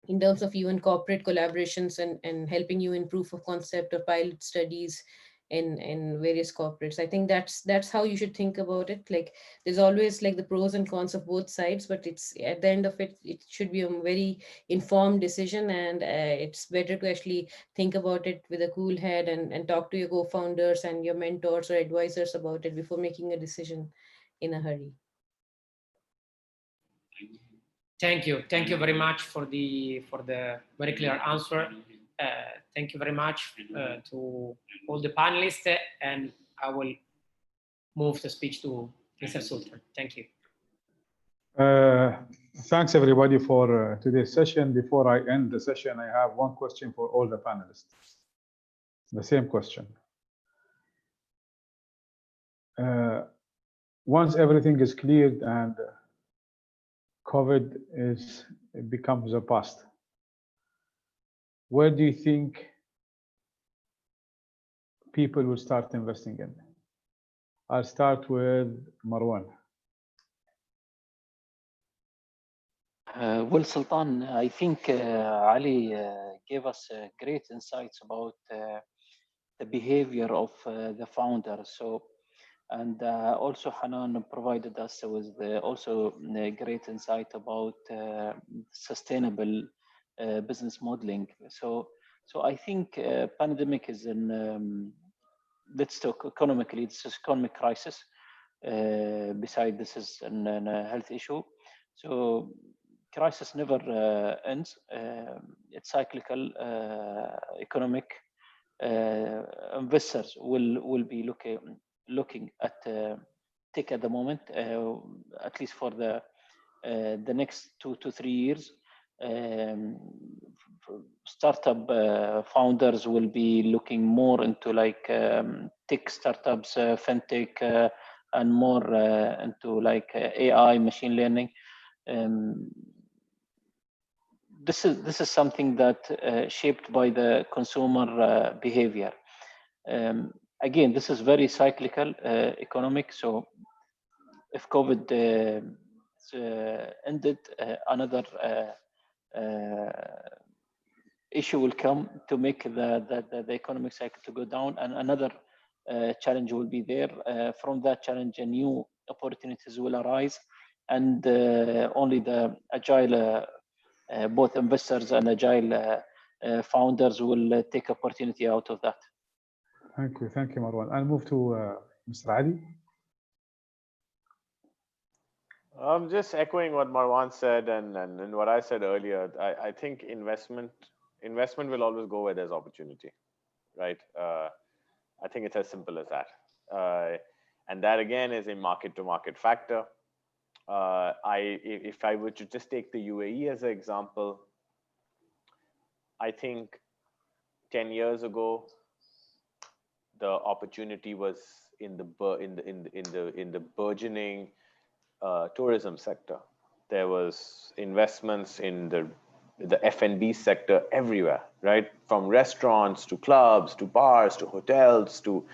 in terms of even corporate collaborations, and helping you in proof of concept or pilot studies in various corporates. I think that's how you should think about it. Like there's always like the pros and cons of both sides, but it's at the end of it, it should be a very informed decision, and it's better to actually think about it with a cool head, and talk to your co-founders and your mentors or advisors about it before making a decision in a hurry. Thank you very much for the very clear answer. Thank you very much to all the panelists, and I will move the speech to Mr. Sultan. Thank you. Thanks everybody for today's session. Before I end the session, I have one question for all the panelists. The same question. Once everything is cleared and COVID becomes a past, where do you think people will start investing in? I'll start with Marwan. Well, Sultan, I think Ali gave us great insights about the behavior of the founder. So, and also Hanan provided us with also great insight about sustainable business modeling. So I think pandemic is an let's talk economically. It's an economic crisis. Beside this is a health issue. So crisis never ends. It's cyclical, economic. Investors will be looking at tech at the moment, at least for the next 2 to 3 years. Startup founders will be looking more into like tech startups, fintech, and more into like AI, machine learning. This is something that shaped by the consumer behavior. Again, this is very cyclical economic. So if COVID ended, another issue will come to make the economic cycle to go down, and another challenge will be there. From that challenge, new opportunities will arise, and only the agile, both investors and agile founders will take opportunity out of that. Thank you, Marwan. I'll move to Mr. Ali. I'm just echoing what Marwan said and what I said earlier. I think investment will always go where there's opportunity, right? I think it's as simple as that. And that again is a market-to-market factor. If I were to just take the UAE as an example, I think 10 years ago, the opportunity was in the burgeoning tourism sector, There was investments in the F&B sector everywhere, right? From restaurants to clubs to bars to hotels to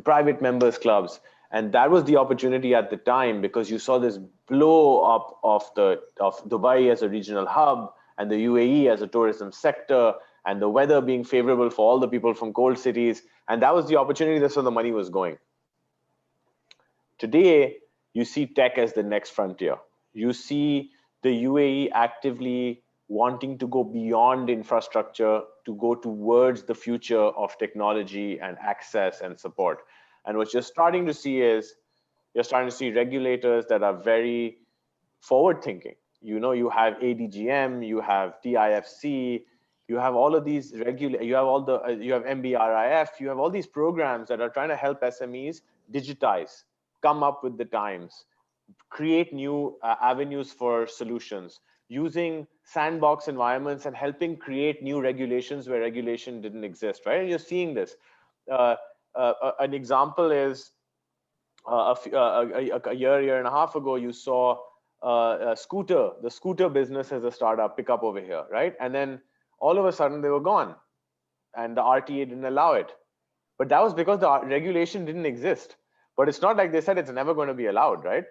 private members clubs. And that was the opportunity at the time, because you saw this blow up of Dubai as a regional hub and the UAE as a tourism sector, and the weather being favorable for all the people from cold cities. And that was the opportunity, that's where the money was going. Today, you see tech as the next frontier. You see the UAE actively wanting to go beyond infrastructure to go towards the future of technology and access and support. And what you're starting to see is, you're starting to see regulators that are very forward thinking. You know, you have ADGM, you have TIFC, you have all of these you have all the, you have MBRIF, you have all these programs that are trying to help SMEs digitize, come up with the times, create new avenues for solutions, using sandbox environments and helping create new regulations where regulation didn't exist, right? And you're seeing this. An example is a year and a half ago, you saw the scooter business as a startup pick up over here, right? And then all of a sudden they were gone and the RTA didn't allow it. But that was because the regulation didn't exist. But it's not like they said it's never going to be allowed, right?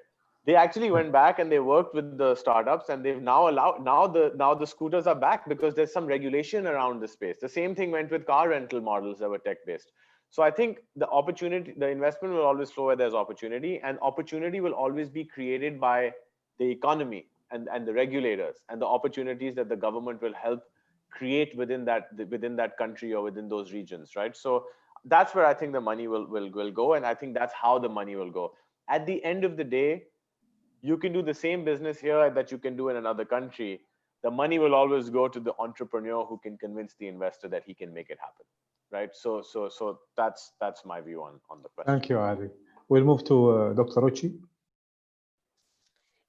They actually went back and they worked with the startups, and they've now allowed, now the scooters are back because there's some regulation around the space. The same thing went with car rental models that were tech-based. So I think the opportunity, the investment will always flow where there's opportunity, and opportunity will always be created by the economy and the regulators, and the opportunities that the government will help create within that country or within those regions, right? So that's where I think the money will go, and I think that's how the money will go. At the end of the day, you can do the same business here that you can do in another country. The money will always go to the entrepreneur who can convince the investor that he can make it happen, right? So that's my view on the question. Thank you, Ali. We'll move to Dr. Ruchi.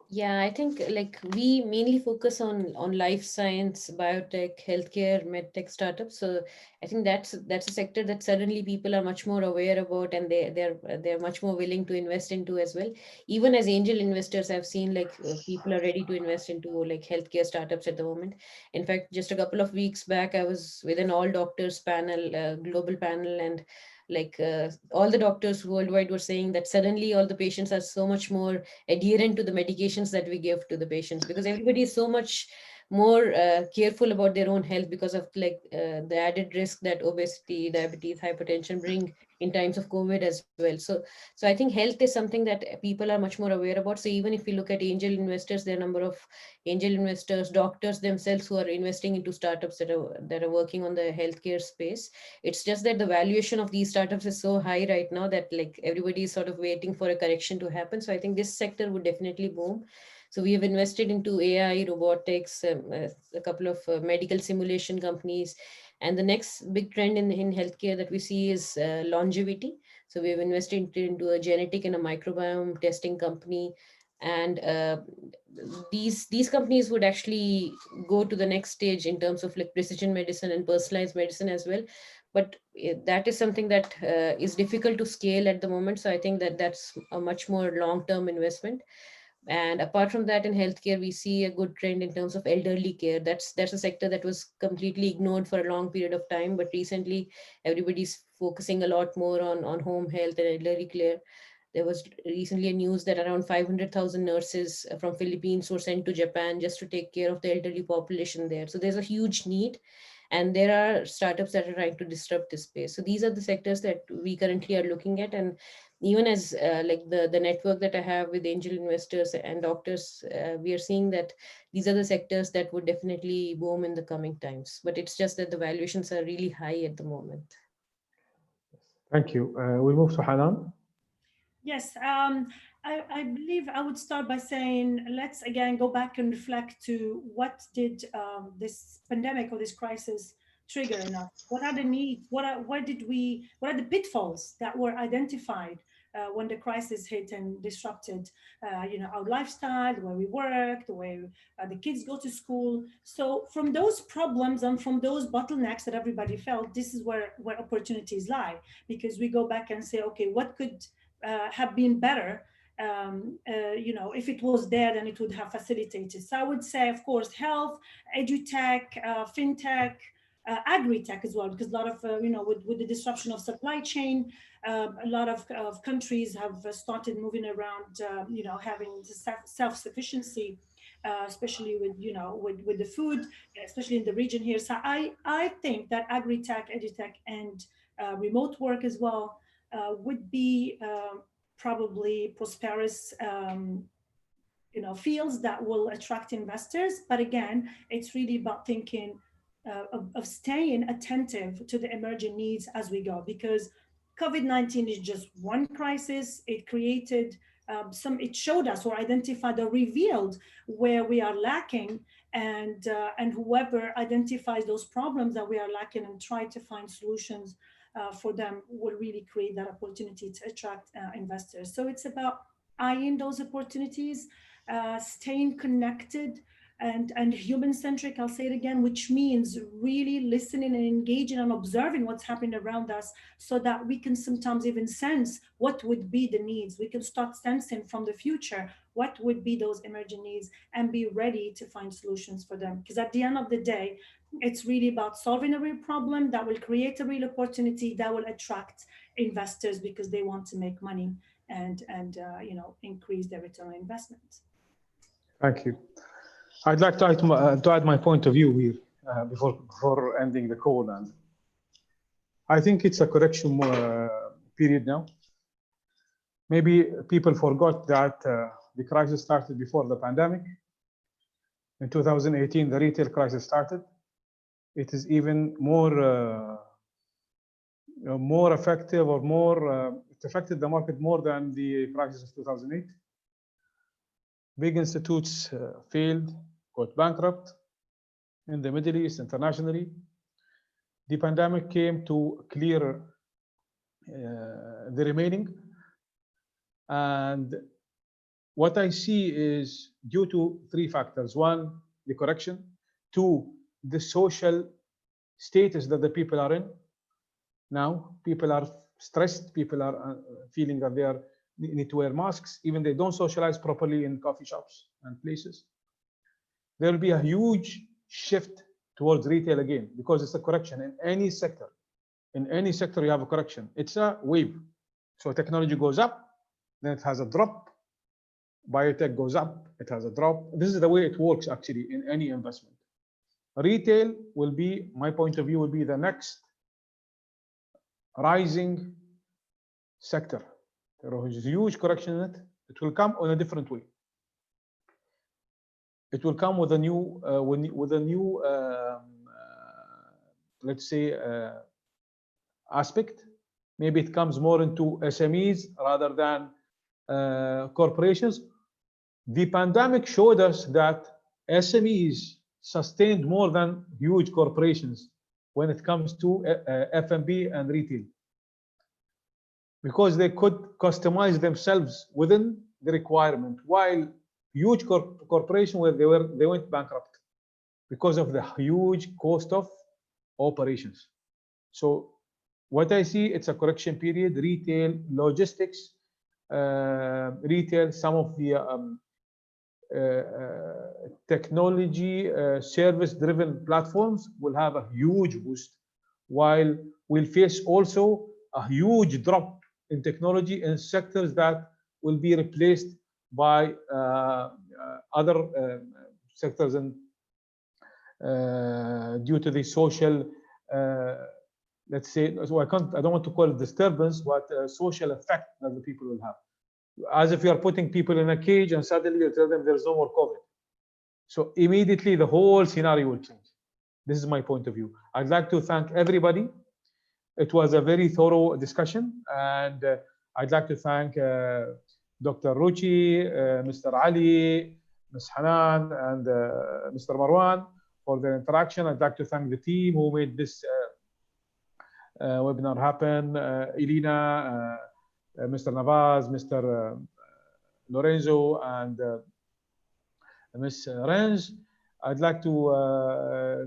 Yeah, I think like we mainly focus on life science, biotech, healthcare, medtech startups. So I think that's a sector that suddenly people are much more aware about, and they're much more willing to invest into as well. Even as angel investors, I've seen like people are ready to invest into like healthcare startups at the moment. In fact, just a couple of weeks back, I was with an all doctors panel, global panel, and like all the doctors worldwide were saying that suddenly all the patients are so much more adherent to the medications that we give to the patients, because everybody is so much more careful about their own health because of like the added risk that obesity, diabetes, hypertension bring in times of COVID as well. So I think health is something that people are much more aware about. So even if we look at angel investors, there are a number of angel investors, doctors themselves who are investing into startups that are working on the healthcare space. It's just that the valuation of these startups is so high right now that like everybody is sort of waiting for a correction to happen. So I think this sector would definitely boom. So we have invested into AI, robotics, a couple of medical simulation companies. And the next big trend in healthcare that we see is longevity. So we have invested into a genetic and a microbiome testing company. And these companies would actually go to the next stage in terms of like precision medicine and personalized medicine as well. But that is something that is difficult to scale at the moment. So I think that that's a much more long-term investment. And apart from that, in healthcare, we see a good trend in terms of elderly care. That's a sector that was completely ignored for a long period of time. But recently, everybody's focusing a lot more on home health and elderly care. There was recently a news that around 500,000 nurses from Philippines were sent to Japan just to take care of the elderly population there. So there's a huge need. And there are startups that are trying to disrupt this space. So these are the sectors that we currently are looking at. And even as like the network that I have with angel investors and doctors, we are seeing that these are the sectors that would definitely boom in the coming times. But it's just that the valuations are really high at the moment. Thank you. We'll move to Hanan. Yes, I believe I would start by saying, let's again go back and reflect to what did this pandemic or this crisis trigger in us? What are the needs? What are the pitfalls that were identified when the crisis hit and disrupted, our lifestyle, the way we work, the way the kids go to school. So from those problems and from those bottlenecks that everybody felt, this is where opportunities lie, because we go back and say, okay, what could have been better you know, if it was there, then it would have facilitated. So I would say, of course, health, edutech, fintech, agri-tech as well, because a lot of, you know, with the disruption of supply chain, a lot of countries have started moving around, you know, having self-sufficiency, especially with, you know, with the food, especially in the region here. So I think that agri-tech, edutech, and remote work as well would be probably prosperous, you know, fields that will attract investors. But again, it's really about thinking of staying attentive to the emerging needs as we go, because COVID-19 is just one crisis. It created it showed us or identified or revealed where we are lacking, and whoever identifies those problems that we are lacking and try to find solutions for them will really create that opportunity to attract investors. So it's about eyeing those opportunities, staying connected and human-centric, I'll say it again, which means really listening and engaging and observing what's happening around us, so that we can sometimes even sense what would be the needs. We can start sensing from the future what would be those emerging needs and be ready to find solutions for them. Because at the end of the day, it's really about solving a real problem that will create a real opportunity that will attract investors, because they want to make money and you know, increase their return on investment. Thank you. I'd like to add my point of view here before ending the call. And I think it's a correction period now. Maybe people forgot that the crisis started before the pandemic. In 2018, the retail crisis started. It is even more effective, or more, it affected the market more than the crisis of 2008. Big institutes failed, got bankrupt in the Middle East, internationally. The pandemic came to clear the remaining. And what I see is due to three factors. One, the correction. Two, the social status that the people are in. Now, people are stressed. People are feeling that they need to wear masks, even they don't socialize properly in coffee shops and places. There will be a huge shift towards retail again, because it's a correction in any sector. In any sector, you have a correction. It's a wave. So technology goes up, then it has a drop. Biotech goes up, it has a drop. This is the way it works actually in any investment. Retail will be, my point of view, will be the next rising sector. There is a huge correction in it. It will come on a different way. It will come with a new, let's say, aspect. Maybe it comes more into SMEs rather than corporations. The pandemic showed us that SMEs sustained more than huge corporations when it comes to F&B and retail, because they could customize themselves within the requirement, while huge corporations, they went bankrupt because of the huge cost of operations. So what I see, it's a correction period. Retail, logistics, retail, some of the technology service-driven platforms will have a huge boost, while we'll face also a huge drop in technology in sectors that will be replaced by other sectors, and due to the social, let's say, so I don't want to call it disturbance, but social effect that the people will have. As if you are putting people in a cage and suddenly you tell them there's no more COVID. So immediately the whole scenario will change. This is my point of view. I'd like to thank everybody. It was a very thorough discussion, and I'd like to thank Dr. Ruchi, Mr. Ali, Ms. Hanan, and Mr. Marwan for their interaction. I'd like to thank the team who made this webinar happen, Elena, Mr. Navaz, Mr. Lorenzo, and Ms. Renz. I'd like to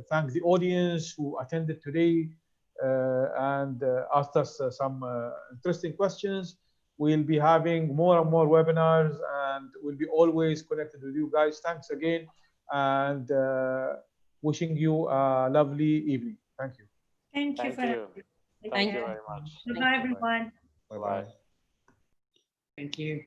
thank the audience who attended today and asked us some interesting questions. We'll be having more and more webinars, and we'll be always connected with you guys. Thanks again, and wishing you a lovely evening. Thank you. Thank you. Thank for you. having me. Thank you very much. Bye, everyone. Bye. Thank you.